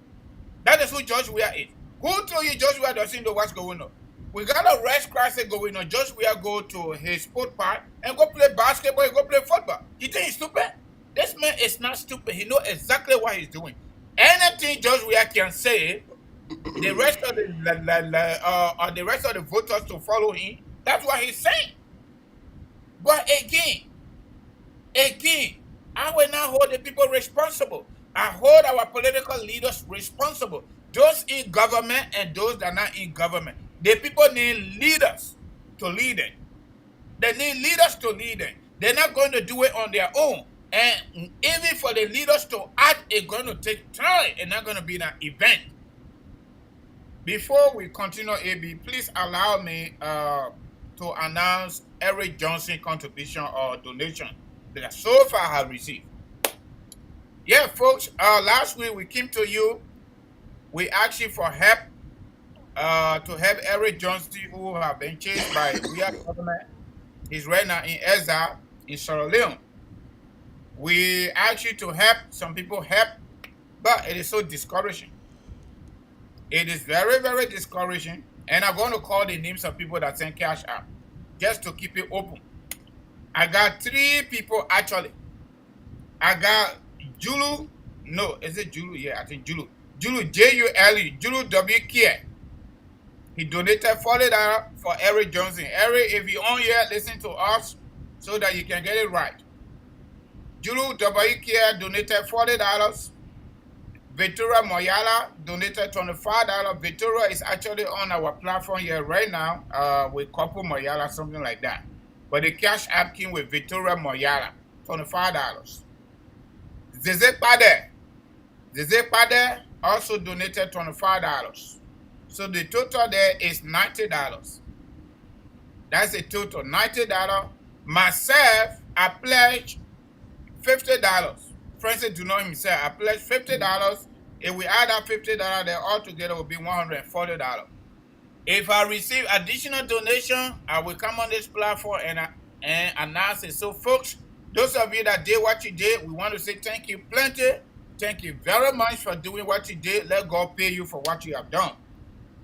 That is who George Weah is. Who told you George Weah doesn't know what's going on? We got a race crisis going on. George Weah go to his sport park and go play basketball and go play football. You think he's stupid? This man is not stupid. He knows exactly what he's doing. Anything George Weah can say, the rest of the rest of the voters to follow him, that's what he's saying. But again, I will not hold the people responsible. I hold our political leaders responsible. Those in government and those that are not in government. The people need leaders to lead them. They need leaders to lead them. They're not going to do it on their own. And even for the leaders to act, it's going to take time. It's not going to be an event. Before we continue, AB, please allow me to announce Eric Johnson contribution or donation that so far I have received. Yeah, folks, last week we came to you. We asked you for help to help Eric Johnson, who have been chased by real government. He's right now in exile in Sierra Leone. We asked you to help. Some people help, but it is so discouraging. It is very, very discouraging. And I'm going to call the names of people that send cash out just to keep it open. I got 3 people actually. I got Julu. No, is it Julu? Yeah, I think Julu. Julu, Julu, Julu W. Kia. He donated $40 for Eric Johnson. Eric, if you're on here, listen to us so that you can get it right. Julu W. Kia donated $40. Victoria Moyala donated $25. Victoria is actually on our platform here right now with Couple Moyala, something like that. But the cash app came with Victoria Moyala, $25. Zeze Pade also donated $25. So the total there is $90. That's a total, $90. Myself, I pledged $50. Francis do not himself, I pledged $50. If we add up $50, then altogether will be $140. If I receive additional donation, I will come on this platform and announce it. So, folks, those of you that did what you did, we want to say thank you plenty. Thank you very much for doing what you did. Let God pay you for what you have done.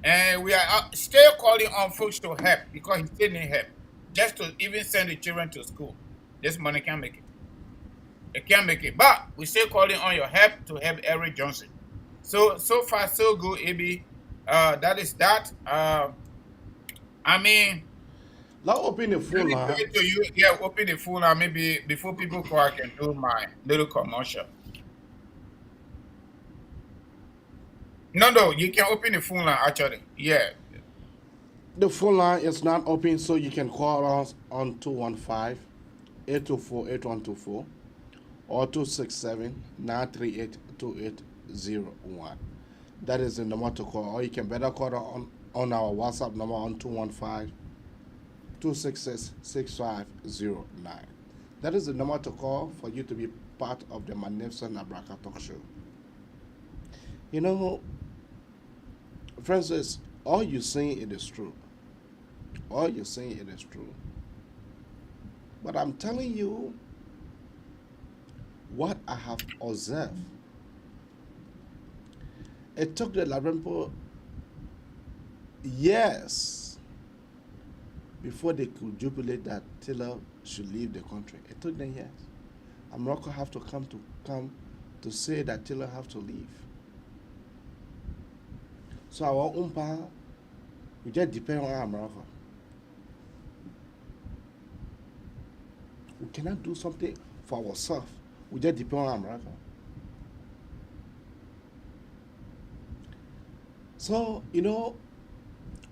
And we are still calling on folks to help because he still need help. Just to even send the children to school. This money can't make it. It can't make it. But we're still calling on your help to help Eric Johnson. So far, so good, AB. That is that. I mean, now open the phone line. Yeah, open the phone line. Maybe before people call, I can do my little commercial. No, you can open the phone line actually. Yeah. The phone line is not open, so you can call us on 215-824-8124 or 267-938-2801. That is the number to call, or you can better call on our WhatsApp number on 215-266-6509. That is the number to call for you to be part of the Magnificent Abraka Talk Show. You know, Francis, all you're saying it is true. All you're saying it is true. But I'm telling you what I have observed. It took the Larampo years before they could jubilate that Taylor should leave the country. It took them years. And Morocco have to come to say that Taylor have to leave. So our own power, we just depend on America. We cannot do something for ourselves. We just depend on America. So, you know,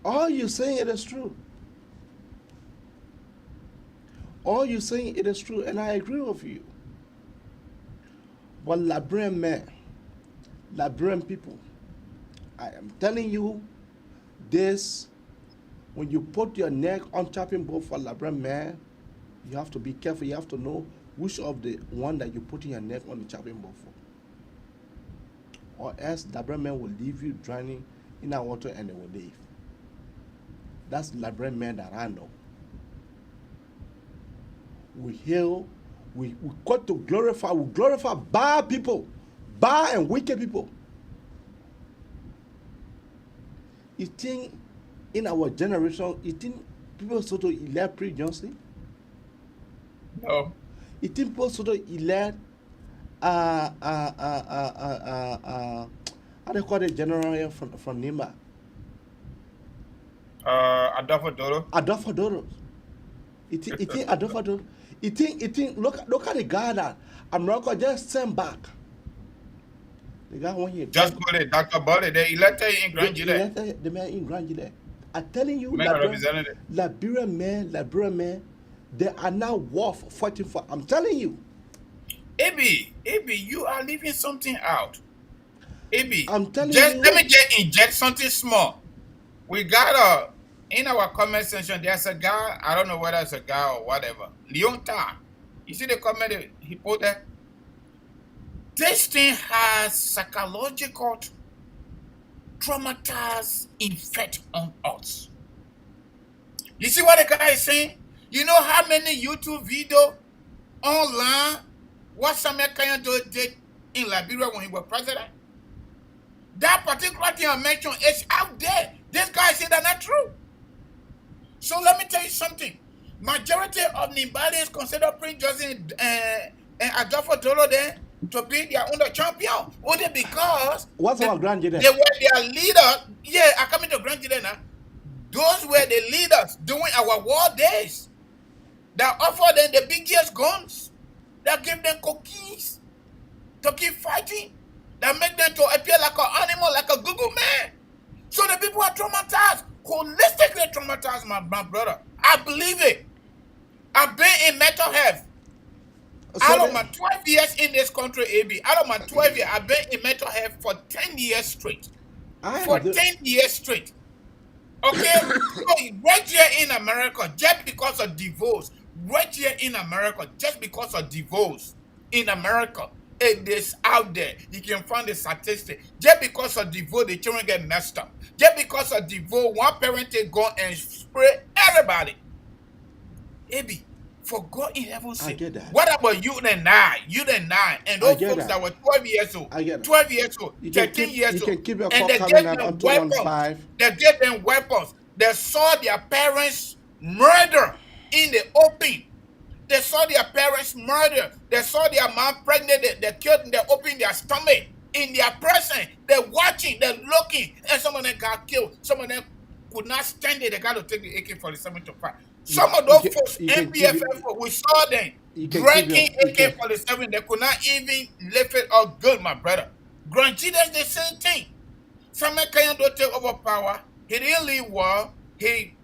all you're saying it is true. All you're saying it is true, and I agree with you. But Liberian men, Liberian people, I am telling you this, when you put your neck on chopping board for Liberian man, you have to be careful. You have to know which of the one that you put your neck on the chopping board for. Or else Liberian men will leave you drowning in that water and they will leave. That's Liberian men that I know. We hail, we got to glorify, we glorify bad people, bad and wicked people. You think in our generation, you think people sort of elect Prince Johnson? No. You think people sort of elect how do you call the general here from Nima? Adolfo Doro. Adolfo Doro. You think Adolfo Doro? You think look at the guy that America just sent back. The guy when he just go there, Dr. Bode, they elected in Grand Gile. The man in Grand Gile. I'm telling you, Liberian men, they are now worth fighting for. I'm telling you. AB, you are leaving something out. AB, I'm telling you. Let me just inject something small. We got in our comment section, there's a guy, I don't know whether it's a guy or whatever, Leonta. You see the comment he put there? This thing has psychological traumatized effect on us. You see what the guy is saying? You know how many YouTube videos online what Samuel Kenyatta did in Liberia when he was president? That particular thing I mentioned is out there. This guy said that's not true. So let me tell you something. Majority of Nibalians consider Prince Johnson and Adolfo Doro there to be their own champion. Only because what's our Grand Gile? They were their leaders. Yeah, I come into Grand Gile now. Those were the leaders during our war days that offered them the biggest guns, that gave them cookies to keep fighting, that make them to appear like an animal, like a Google man. So the people are traumatized, holistically traumatized, my brother. I believe it. I've been in mental health. Out of my 12 years in this country, AB, out of my 12 years, I've been in mental health for 10 years straight. 10 years straight. Okay? So right here in America, just because of divorce, right here in America, just because of divorce in America, It is out there. You can find the statistic. Just because of the vote, the children get messed up. Just because of the vote, one parent take go and spray everybody. Ebi, for God in heaven's sake. I get that. What about you and I? You and I, and those folks that were 12 years old, 12 years old, 13 years old, You can keep your and call they coming gave at them on weapons. 215. They gave them weapons. They saw their parents murder in the open. They saw their parents murder. They saw their mom pregnant. They killed them. They opened their stomach in their presence. They're watching. They're looking. And some of them got killed. Some of them could not stand it. They got to take the AK-47 to fight. Some of those folks, NPFF, we saw them drinking AK-47. They could not even lift it up good, my brother. Grand G, the same thing. Some Kenyan don't take over power. He didn't leave war. He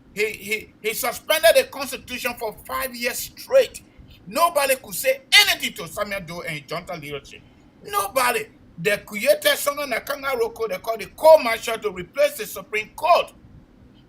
suspended the constitution for 5 years straight. Nobody could say anything to Samuel Doe and junta leadership. Nobody. They created something like Kangaroo, they called the court martial to replace the Supreme Court.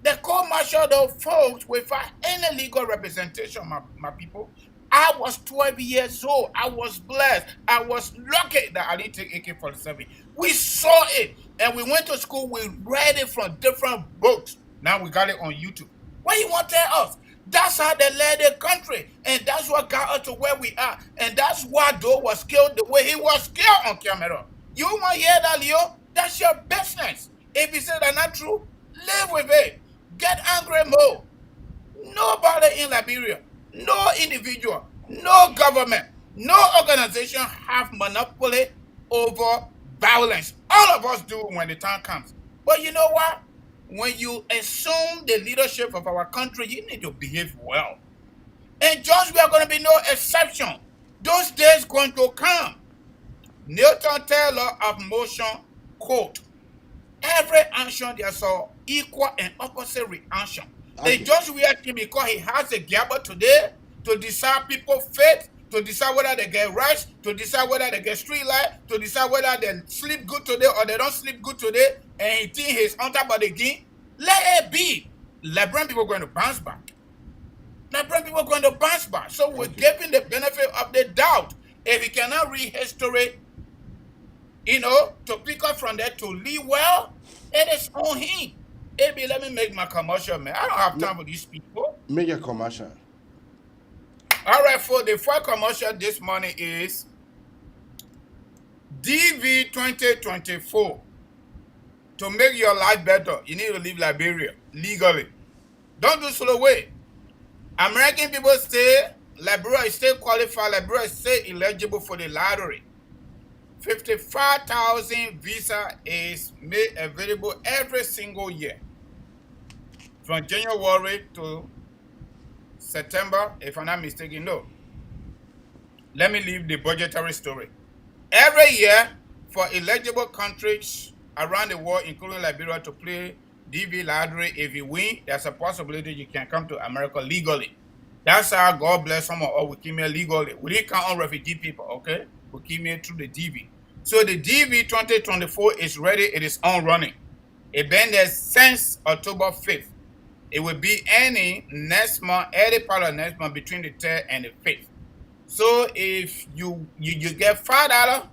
The court martial those folks without any legal representation, my people. I was 12 years old. I was blessed. I was lucky that I didn't take AK-47. We saw it, and we went to school. We read it from different books. Now we got it on YouTube. What you want to tell us? That's how they led the country, and that's what got us to where we are. And that's why Doe was killed the way he was killed on camera. You want to hear that, Leo? That's your business. If you say that's not true, live with it. Get angry more. Nobody in Liberia, no individual, no government, no organization have monopoly over violence. All of us do when the time comes. But you know what? When you assume the leadership of our country, you need to behave well. And just we are going to be no exception. Those days going to come. Newton Taylor of motion, quote, every action there's an equal and opposite reaction. They just react because he has a gavel today to decide people's fate, to decide whether they get rest, to decide whether they get street light, to decide whether they sleep good today or they don't sleep good today, and he think he's on top of the game. Let it be. Liberian people are going to bounce back. Liberian people are going to bounce back. So we're giving the benefit of the doubt. If we cannot read history, to pick up from there to lead well, it is on him. AB, let me make my commercial, man. I don't have time for these people. Make your commercial. All right, for the first commercial this morning is DV 2024. To make your life better, you need to leave Liberia legally. Don't do slow way. American people say Liberia is still qualified, Liberia is still eligible for the lottery. 55,000 visa is made available every single year. From January to September, if I'm not mistaken, no. Let me leave the budgetary story. Every year, for eligible countries around the world, including Liberia, to play DV lottery, if you win, there's a possibility you can come to America legally. That's how God bless some of us. We came here legally. We didn't count on refugee people, okay? We came here through the DV. So the DV 2024 is ready. It is on running. It's been there since October 5th. It will be any part of next month between the 3rd and the 5th. So if you get $5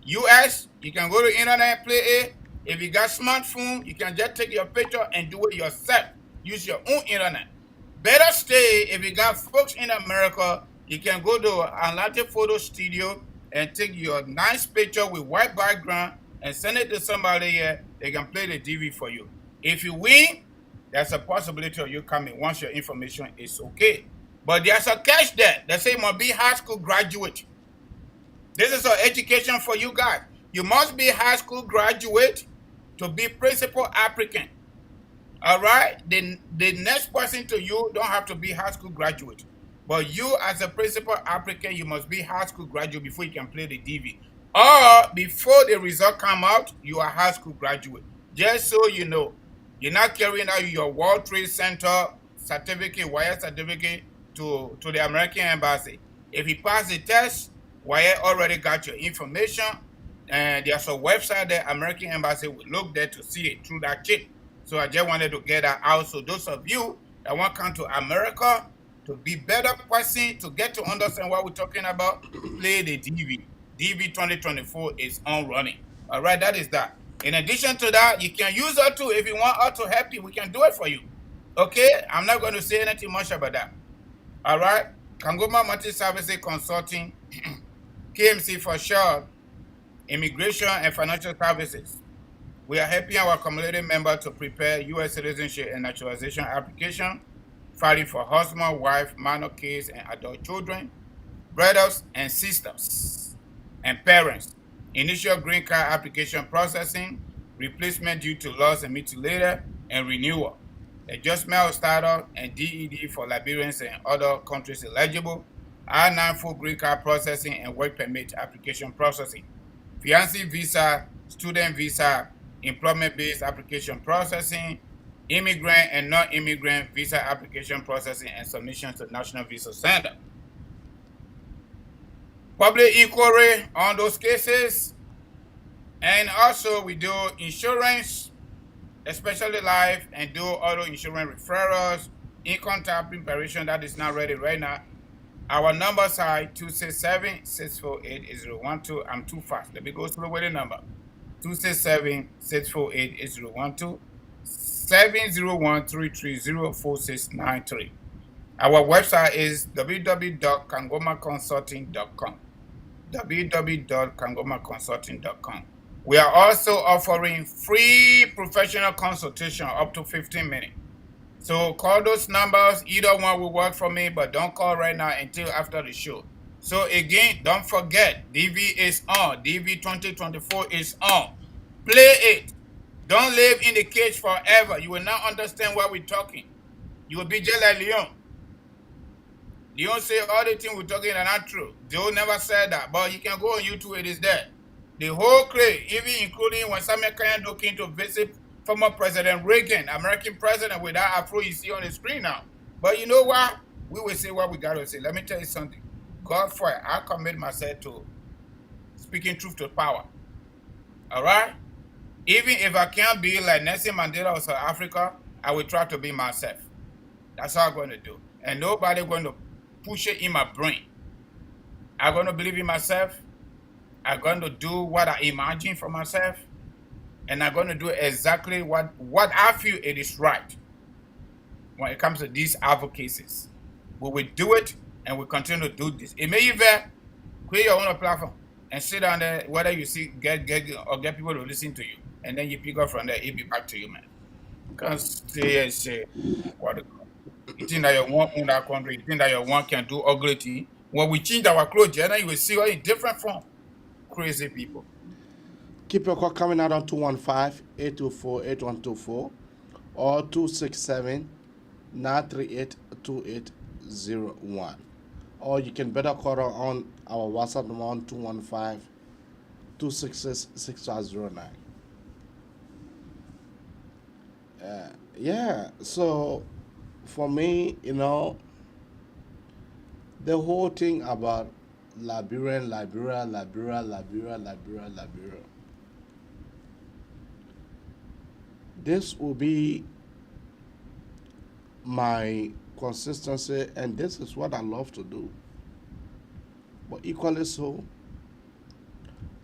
US, you can go to the internet and play it. If you got smartphone, you can just take your picture and do it yourself. Use your own internet. Better stay, if you got folks in America, you can go to Atlanta Photo Studio and take your nice picture with white background and send it to somebody here. They can play the DV for you. If you win, there's a possibility of you coming once your information is okay. But there's a catch there. They say you must be high school graduate. This is an education for you guys. You must be high school graduate to be principal applicant. All right? The next person to you don't have to be high school graduate. But you as a principal applicant, you must be high school graduate before you can play the DV. Or before the result come out, you are high school graduate. Just so you know, you're not carrying out your World Trade Center certificate, wire certificate to the American embassy. If you pass the test, wire already got your information, and there's a website there, American embassy will look there to see it through that chip. So I just wanted to get that out. So those of you that want to come to America to be better person, to get to understand what we're talking about, play the DV. DV 2024 is on running. All right, that is that. In addition to that, you can use her too. If you want her to help you, we can do it for you. Okay, I'm not going to say anything much about that. All right, Kangoma Multi Services Consulting, KMC for short, Immigration and Financial Services. We are helping our community members to prepare U.S. citizenship and naturalization application, filing for husband, wife, minor kids, and adult children, brothers and sisters, and parents. Initial green card application processing, replacement due to loss and mutilated, and renewal. Adjustment of status and DED for Liberians and other countries eligible. I-9 full green card processing and work permit application processing. Fiancé visa, student visa, employment-based application processing, immigrant and non-immigrant visa application processing and submission to National Visa Center. Public inquiry on those cases. And also we do insurance, especially life, and do auto insurance referrals, income tax preparation that is not ready right now. Our numbers are 267-648-8012. I'm too fast. Let me go through with the number. 267-648-8012. 701-330-4693. Our website is www.kangomaconsulting.com. www.kangomaconsulting.com. We are also offering free professional consultation up to 15 minutes. So call those numbers. Either one will work for me, but don't call right now until after the show. So again, don't forget, DV is on. DV 2024 is on. Play it. Don't live in the cage forever. You will not understand what we're talking. You will be just like Leon. Leon say all the things we're talking are not true. Joe never said that, but you can go on YouTube, it is there. The whole crate, even including when Samuel Kanyado came to visit former President Reagan, American president with that afro you see on the screen now. But you know what? We will say what we got to say. Let me tell you something. God for it, I commit myself to speaking truth to power. All right? Even if I can't be like Nelson Mandela of South Africa, I will try to be myself. That's how I'm going to do. And nobody going to push it in my brain. I'm going to believe in myself. I'm going to do what I imagine for myself. And I'm going to do exactly what I feel it is right when it comes to these advocacies. We will do it, and we continue to do this. It may even create your own platform and sit down there, whether you see get people to listen to you, and then you pick up from there, it'll be back to you, man. You can't stay and say, what you think that you want in that country, you think that you want can do ugly thing. When we change our clothes, and then you will see all in different form. Crazy people. Keep your call coming out on 215-824-8124 or 267-938-2801. Or you can better call on our WhatsApp number on 215-266-6509. Yeah, so for me, you know, the whole thing about Liberia. This will be my consistency, and this is what I love to do. But equally so,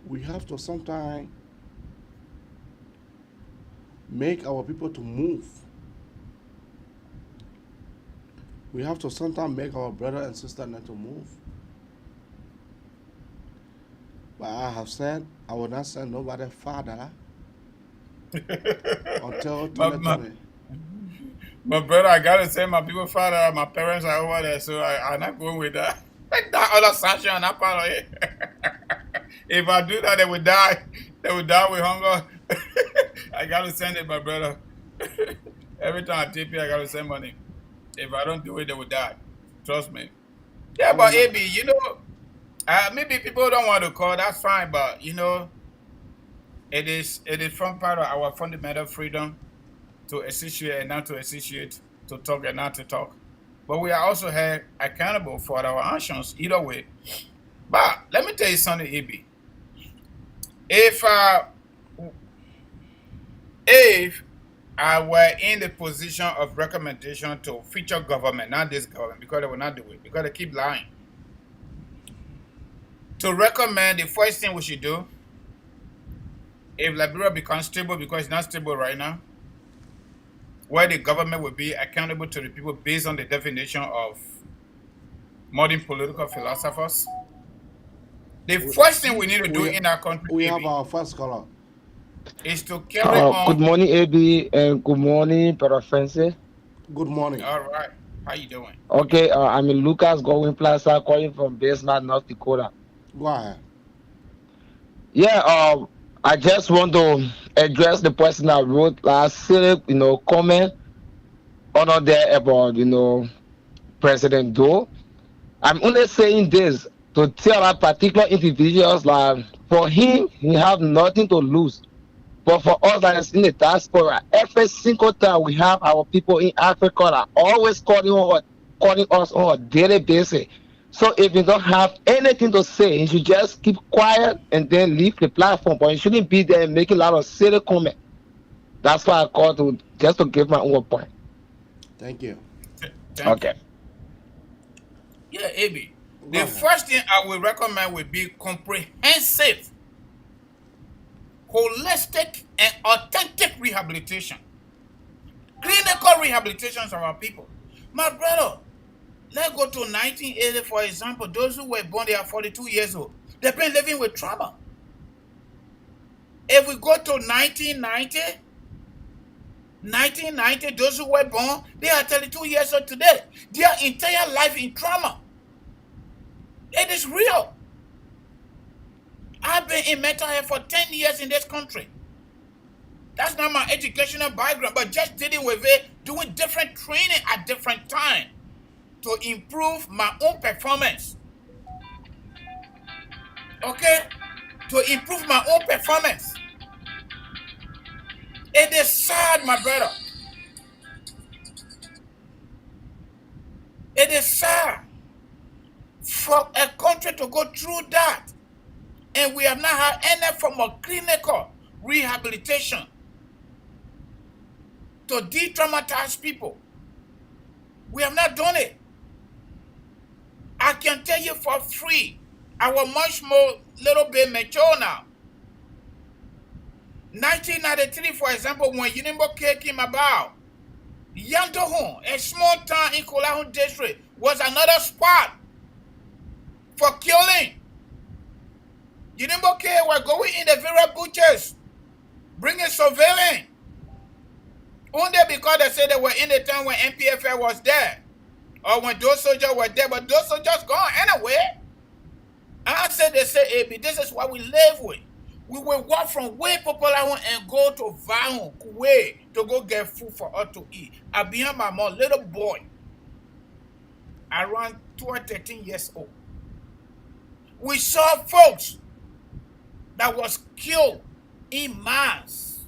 we have to sometimes make our people to move. We have to sometimes make our brother and sister not to move. But I have said I will not send nobody father until my brother, I gotta say my people father, my parents are over there, so I'm not going with that. That other sanction on that part of it. If I do that, they will die. They will die with hunger. I gotta send it, my brother. Every time I tip you, I gotta send money. If I don't do it, they will die. Trust me. Yeah, but AB, you know, maybe people don't want to call. That's fine, but you know, it is from part of our fundamental freedom to associate and not to associate, to talk and not to talk. But we are also held accountable for our actions either way. But let me tell you something, AB. If I were in the position of recommendation to future government, not this government, because they will not do it, because they keep lying, to recommend the first thing we should do if Liberia becomes stable, because it's not stable right now, where the government will be accountable to the people based on the definition of modern political philosophers. The first thing we need to do in our country, we have our first caller, is to carry on. Good morning, AB, and good morning, Brother Francis. Good morning. All right. How you doing? Okay, I'm in Lucas Going Plaza, calling from Basement, North Dakota. Go ahead. Yeah, I just want to address the person that wrote last comment on there about, President Doe. I'm only saying this to tell that particular individuals like for him, he have nothing to lose. But for us that is in the diaspora, every single time we have our people in Africa that are always calling us on a daily basis. So if you don't have anything to say, you should just keep quiet and then leave the platform. But you shouldn't be there and making a lot of silly comments. That's why I called just to give my own point. Thank you. Okay. Yeah, AB. The first thing I will recommend would be comprehensive, holistic, and authentic rehabilitation. Clinical rehabilitations of our people. My brother, let's go to 1980, for example. Those who were born, they are 42 years old. They've been living with trauma. If we go to 1990, those who were born, they are 32 years old today. Their entire life in trauma. It is real. I've been in mental health for 10 years in this country. That's not my educational background, but just dealing with it, doing different training at different times to improve my own performance. Okay? To improve my own performance. It is sad, my brother. It is sad for a country to go through that. And we have not had any form of clinical rehabilitation to de-traumatize people. We have not done it. I can tell you for free, I was much more little bit mature now. 1993, for example, when Unimbo came about, Yandohon, a small town in Kolahun district, was another spot for killing. Unimbo were going in the very butchers, bringing surveillance. Only because they said they were in the town when MPFL was there, or when those soldiers were there, but those soldiers gone anyway. I said, they say, AB, this is what we live with. We will walk from way popular and go to Vahon, Kuwait, to go get food for us to eat. I behind my mom, little boy, around 12, 13 years old. We saw folks that was killed in mass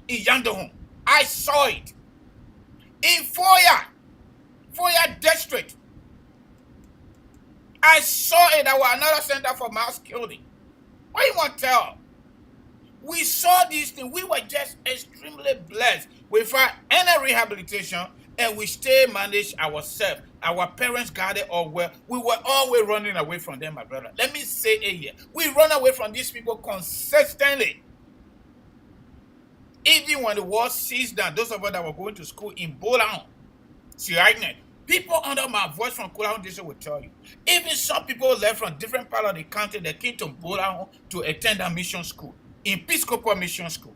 in Yandohon. I saw it. In Foya district, I saw it. There was another center for mass killing. What you want to tell? We saw these things. We were just extremely blessed without any rehabilitation, and we still managed ourselves. Our parents guarded all well. We were always running away from them, my brother. Let me say it here. We run away from these people consistently. Even when the war ceased down, those of us that were going to school in Bolan, Sierra, people under my voice from Kolahun district will tell you. Even some people left from different parts of the country, they came to Bolan to attend a mission school, Episcopal mission school.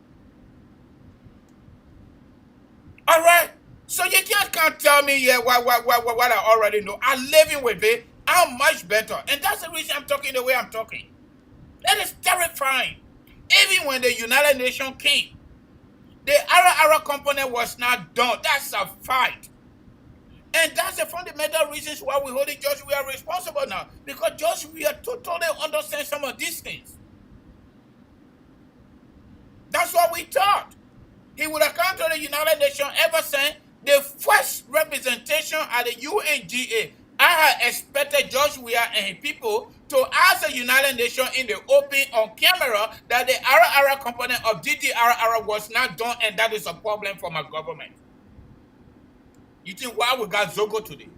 All right? So you can't tell me what I already know. I'm living with it. I'm much better. And that's the reason I'm talking the way I'm talking. That is terrifying. Even when the United Nations came, the Ara component was not done. That's a fight. And that's the fundamental reasons why we hold it, Judge. We are responsible now. Because, Judge, we are totally understand some of these things. That's what we thought. He would have come to the United Nations ever since the first representation at the UNGA. I had expected Judge Weah and his people to ask the United Nations in the open on camera that the Ara component of DDR was not done, and that is a problem for my government. You think why we got Zogo today?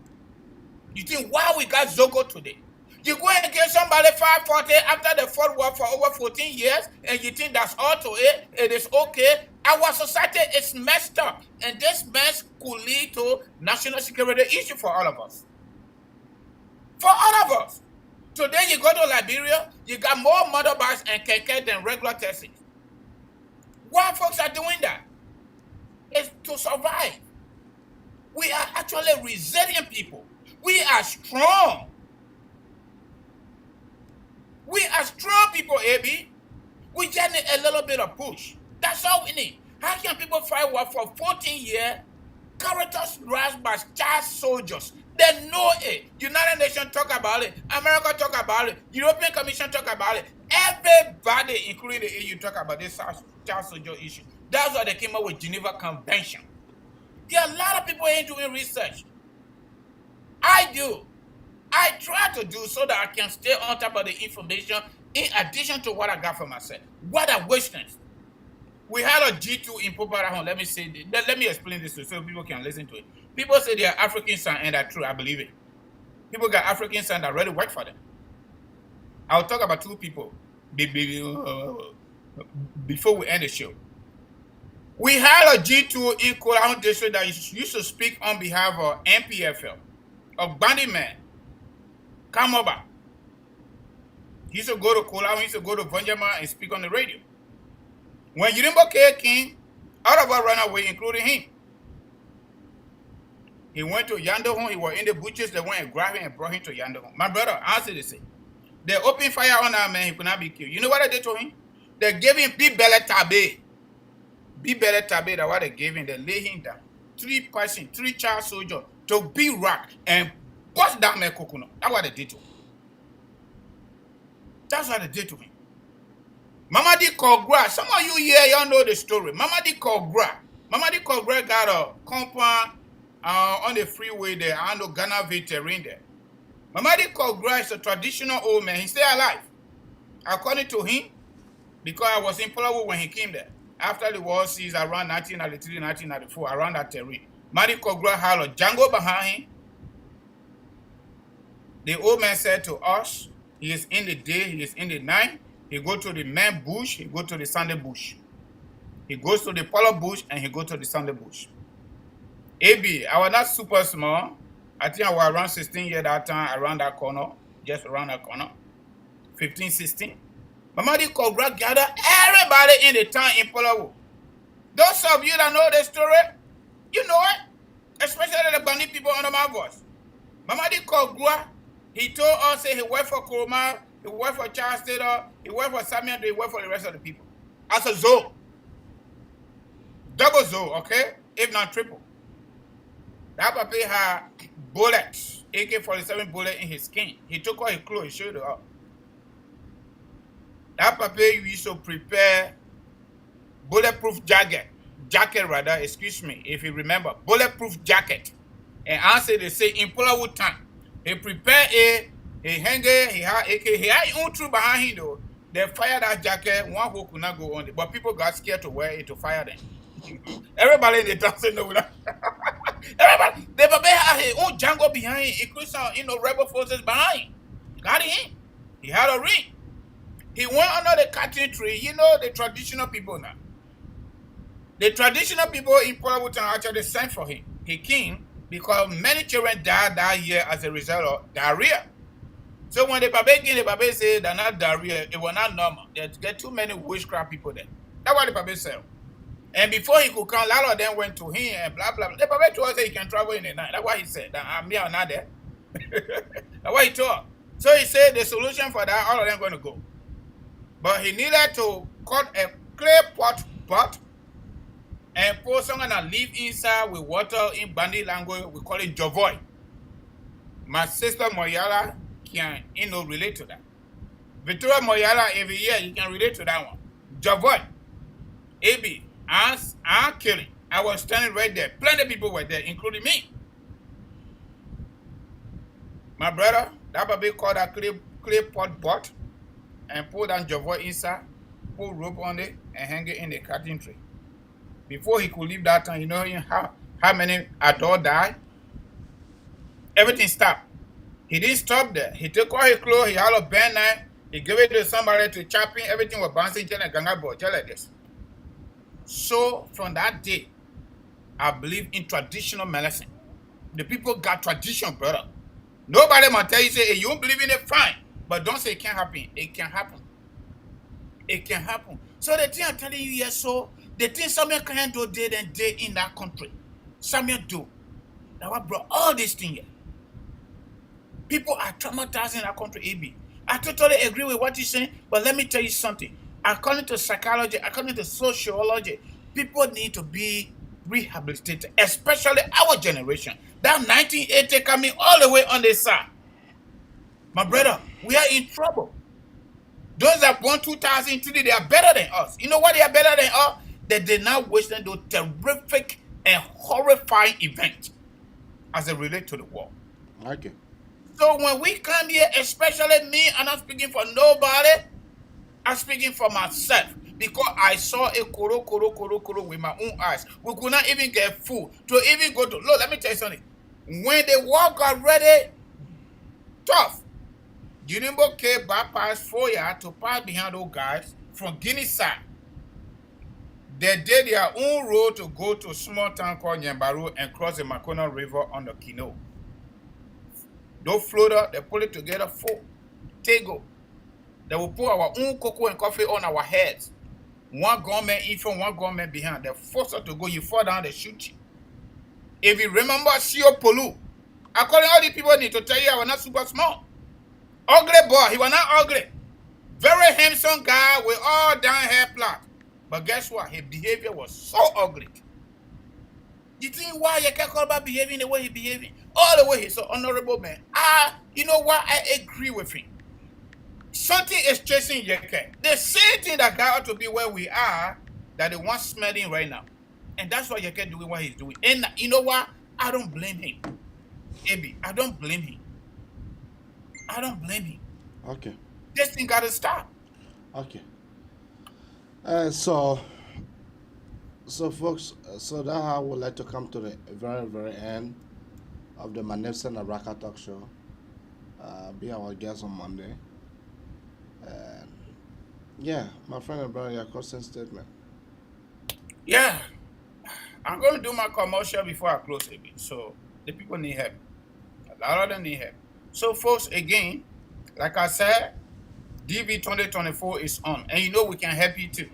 You think why we got Zogo today? You go and get somebody 540 after the fought war for over 14 years, and you think that's all to it? It is okay. Our society is messed up, and this mess could lead to national security issue for all of us. For all of us. Today you go to Liberia, you got more motorbikes and keke than regular taxis. Why folks are doing that? It's to survive. We are actually resilient people. We are strong. We are strong people, AB. We just need a little bit of push. That's all we need. How can people fight war for 14 years? Characters raised by child soldiers. They know it. United Nations talk about it. America talk about it. European Commission talk about it. Everybody, including the EU, talk about this child soldier issue. That's why they came up with Geneva Convention. There are a lot of people ain't doing research. I do. I try to do so that I can stay on top of the information in addition to what I got for myself. What are questions? We had a G2 in Popara. Let me explain this so people can listen to it. People say they are African son, and that's true. I believe it. People got African son that really work for them. I'll talk about two people before we end the show. We had a G2 in Kuala district that used to speak on behalf of MPFL, of Bandy Man. Come over. He used to go to Kuala, he used to go to Vanjama and speak on the radio. When Yirimbo came, all of us ran away, including him. He went to Yandahon, he was in the butchers, they went and grabbed him and brought him to Yandahon. My brother answered the same. They opened fire on that man, he could not be killed. You know what they did to him? They gave him Bibele Tabe. Bibele Tabe, that's what they gave him. They lay him down. 3 child soldiers to be rock and bust that man coconut. That's what they did to him. That's what they did to him. Mama Di Kogra, some of you here, y'all know the story. Mama Di Kogra got a compound on the freeway there. I know Ghana veteran there. Mama Di Kogra is a traditional old man. He's still alive. According to him, because I was in Pulawu when he came there. After the war ceased around 1993, 1994, around that terrain. Mama Di Kogra had a jungle behind him. The old man said to us, he is in the day, he is in the night. He go to the main bush, he go to the Sunday bush. He goes to the Polo bush and he go to the Sunday bush. AB, I was not super small. I think I was around 16 years that time, around that corner, just around that corner. 15, 16. Mama Di Kogra gathered everybody in the town in Polo. Those of you that know the story, you know it. Especially the Bani people under my voice. Mama Di Kogra, he told us he worked for Kuruma, he worked for Charles Taylor, he worked for Samuel, he worked for the rest of the people. As a zoo. Double zoo, okay? If not triple. That puppy had bullets, AK-47 bullet in his skin. He took all his clothes, he showed it up. That puppy used to prepare bulletproof jacket, excuse me, if you remember, bulletproof jacket. And answer they say in Pulawu town. He prepared it, he hang it, he had AK, he had his own troop behind him though. They fired that jacket, one who could not go on it. But people got scared to wear it to fire them. Everybody in the town said no. Everybody, the baby had his own jungle behind him, including some, rebel forces behind him. Got him. He had a ring. He went under the cotton tree. You know the traditional people now. The traditional people in Pulawu town actually sent for him. He came because many children died that year as a result of diarrhea. So when the baby came, the baby said they're not diarrhea, it was not normal. They get too many witchcraft people there. That's what the baby said. And before he could come, a lot of them went to him and blah, blah, blah. The baby told us he can travel in the night. That's what he said. That me or not there. That's what he told. So he said the solution for that, all of them going to go. But he needed to cut a clay pot and pour some kind of leaf inside with water. In Bandi language, we call it jovoy. My sister Moyala can, relate to that. Victoria Moyala, every year, you can relate to that one. Jovoy. AB, I'm killing. I was standing right there. Plenty of people were there, including me. My brother, that baby called a clay pot and pour down jovoy inside, put rope on it, and hang it in the cotton tree. Before he could leave that time, how many adults died? Everything stopped. He didn't stop there. He took all his clothes, he had a band knife, he gave it to somebody to chop in, everything was bouncing just like Ganga boy, just like this. So from that day, I believe in traditional medicine. The people got tradition, brother. Nobody might tell you, say, hey, you don't believe in it, fine. But don't say it can't happen. It can happen. It can happen. So the thing I'm telling you here, so the thing Samuel can't do day and day in that country. Samuel do. That what brought all these things here. People are traumatized in that country, AB. I totally agree with what you're saying, but let me tell you something. According to psychology, according to sociology, people need to be rehabilitated, especially our generation. That 1980 coming all the way on the side. My brother, we are in trouble. Those that born 2003, they are better than us. You know why they are better than us? They did not waste those terrific and horrifying events as it relates to the war. Okay. So when we come here, especially me, I'm not speaking for nobody, I'm speaking for myself. Because I saw a koro with my own eyes. We could not even get food to even go to. Look, let me tell you something. When the war got ready, tough. Unimbo came bypass 4 years to pass behind those guys from Guinea side. They did their own road to go to a small town called Nyambaru and cross the Makona River on the Kino. Those floater, they pull it together for Tego. They will put our own cocoa and coffee on our heads. One government in front, one government behind. They force us to go, you fall down, they shoot you. If you remember Sio Polu, according to all the people need to tell you I was not super small. Ugly boy, he was not ugly. Very handsome guy with all down hair plait. But guess what? His behavior was so ugly. You think why you can't call about behaving the way he behaving? All the way he's so honorable man. You know what? I agree with him. Something is chasing Yeke. The same thing that got to be where we are that they want smelling right now. And that's why Yeke doing what he's doing. And you know what? I don't blame him. Abi, I don't blame him. I don't blame him. Okay. This thing got to stop. Okay. So folks, so that I would like to come to the very end of the Magnificent Araka Talk Show. Be our guest on Monday. And yeah, my friend and brother, your closing statement. Yeah. I'm going to do my commercial before I close a bit. So the people need help. A lot of them need help. So folks, again, like I said, DV 2024 is on. And you know we can help you too.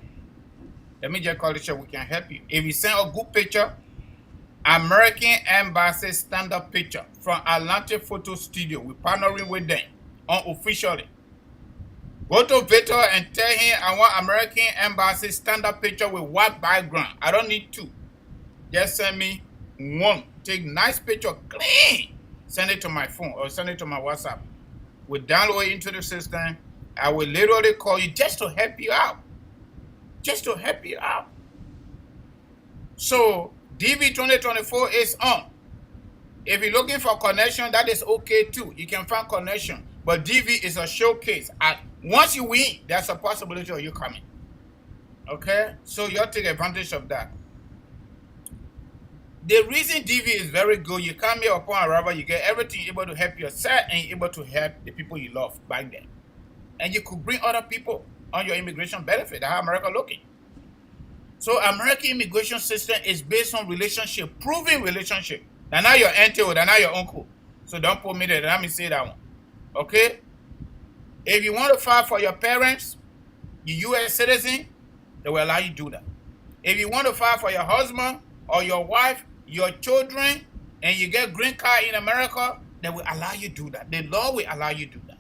Let me just call it we can help you. If you send a good picture, American Embassy stand-up picture from Atlantic Photo Studio. We're partnering with them unofficially. Go to Victor and tell him I want American Embassy stand-up picture with white background. I don't need two. Just send me one. Take nice picture, clean. Send it to my phone or send it to my WhatsApp. We download it into the system. I will literally call you just to help you out. Just to help you out. So, DV 2024 is on. If you're looking for connection, that is okay too. You can find connection. But DV is a showcase. Once you win, there's a possibility of you coming. Okay? So, you'll take advantage of that. The reason DV is very good, you come here upon arrival, you get everything able to help yourself and you're able to help the people you love back then. And you could bring other people on your immigration benefit. That's how America looking. So American immigration system is based on relationship, proven relationship. They're not your auntie or they're not your uncle. So don't put me there. Let me say that one. Okay? If you want to file for your parents, you U.S. citizen, they will allow you to do that. If you want to file for your husband or your wife, your children, and you get green card in America, they will allow you to do that. The law will allow you to do that.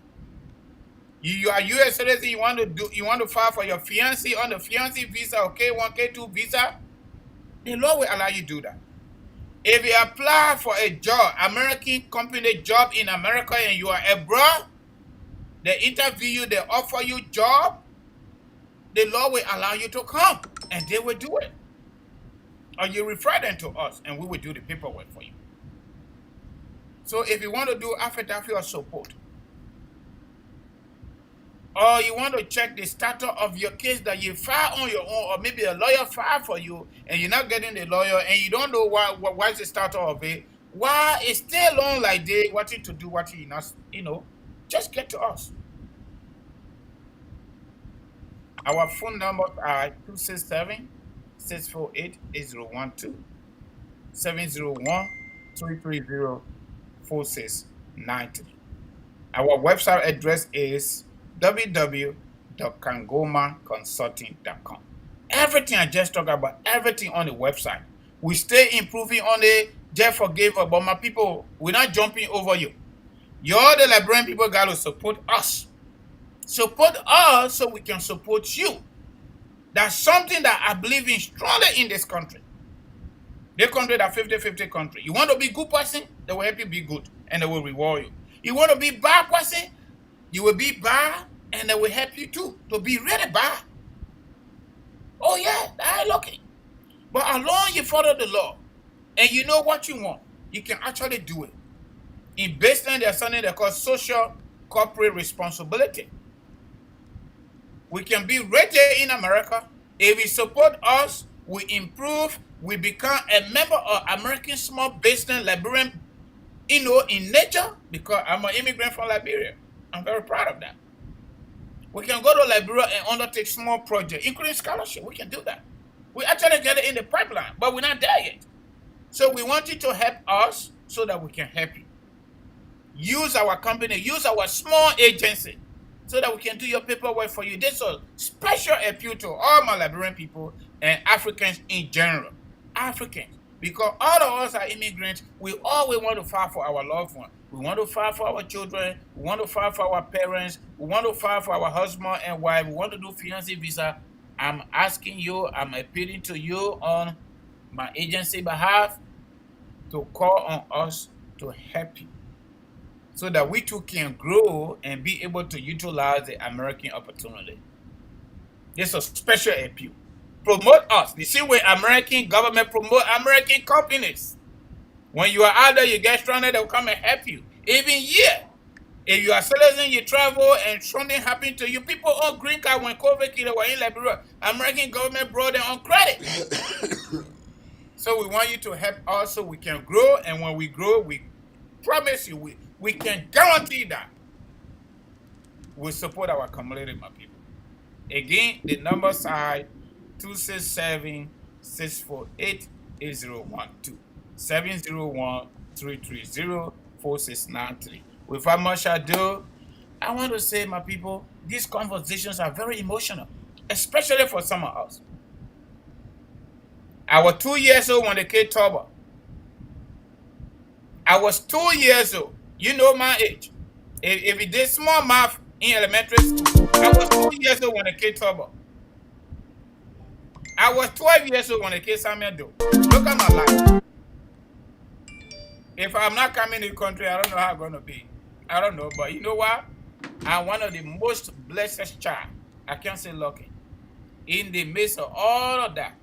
You are U.S. citizen, you want to file for your fiancé on the fiancé visa or K1, K2 visa, the law will allow you to do that. If you apply for a job, American company job in America and you are abroad, they interview you, they offer you job, the law will allow you to come and they will do it. Or you refer them to us and we will do the paperwork for you. So if you want to do affidavit of support, or you want to check the status of your case that you file on your own, or maybe a lawyer filed for you and you're not getting the lawyer and you don't know why is the status of it, Why is stay alone like they wanting to do what you not, just get to us. Our phone numbers are 267-648-8012, 701-330-4693. Our website address is www.kangomaconsulting.com. Everything I just talked about, everything on the website. We stay improving on the just forgive, but my people, we're not jumping over you. You're the Liberian people got to support us. Support us so we can support you. That's something that I believe in strongly in this country. The country that 50-50 country. You want to be good person, they will help you be good and they will reward you. You want to be bad person, you will be bad and they will help you too to be really bad. Oh yeah, that's lucky. But as long as you follow the law and you know what you want, you can actually do it. In baseline, there's something they call social corporate responsibility. We can be right here in America. If you support us, we improve, we become a member of American Small Business Liberian, in nature, because I'm an immigrant from Liberia. I'm very proud of that. We can go to Liberia and undertake small projects, including scholarship. We can do that. We actually get it in the pipeline, but we're not there yet. So we want you to help us so that we can help you. Use our company, use our small agency so that we can do your paperwork for you. This is a special appeal to all my Liberian people and Africans in general. Africans, because all of us are immigrants, we always want to fight for our loved ones. We want to fight for our children. We want to fight for our parents. We want to fight for our husband and wife. We want to do fiancé visa. I'm asking you, I'm appealing to you on my agency behalf to call on us to help you so that we too can grow and be able to utilize the American opportunity. This is a special appeal. Promote us. The same way American government promote American companies. When you are out there, you get stranded, they'll come and help you. Even here, if you are citizen, you travel and something happened to you, people on green card when COVID killed were in Liberia, American government brought them on credit. So we want you to help us so we can grow, and when we grow, we promise you, we can guarantee that we'll support our community, my people. Again, the numbers are 267-648-8012, 701-330-4693. Without much ado, I want to say, my people, these conversations are very emotional, especially for some of us. I was 2 years old when the kid Toba. I was 2 years old. You know my age. If you did small math in elementary school, I was 2 years old when the kid Toba. I was 12 years old when the kid Samuel do. Look at my life. If I'm not coming to the country, I don't know how I'm going to be. I don't know, but you know what? I'm one of the most blessed child. I can't say lucky. In the midst of all of that,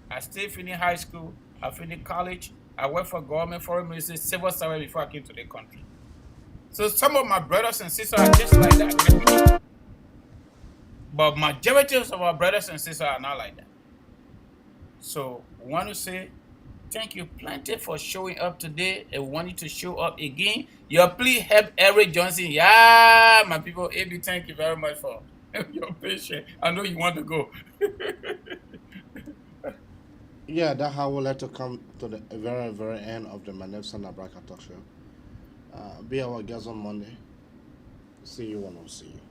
I still finished high school. I finished college. I worked for government, foreign ministry, civil service before I came to the country. So some of my brothers and sisters are just like that. But majority of our brothers and sisters are not like that. So we want to say thank you plenty for showing up today, and we want you to show up again. Your plea help Eric Johnson. Yeah, my people. AB, thank you very much for your patience. I know you want to go. Yeah, that's how we'll let to come to the very, very end of the Magnificent Abraka Talk Show. Be our guest on Monday. See you when I see you.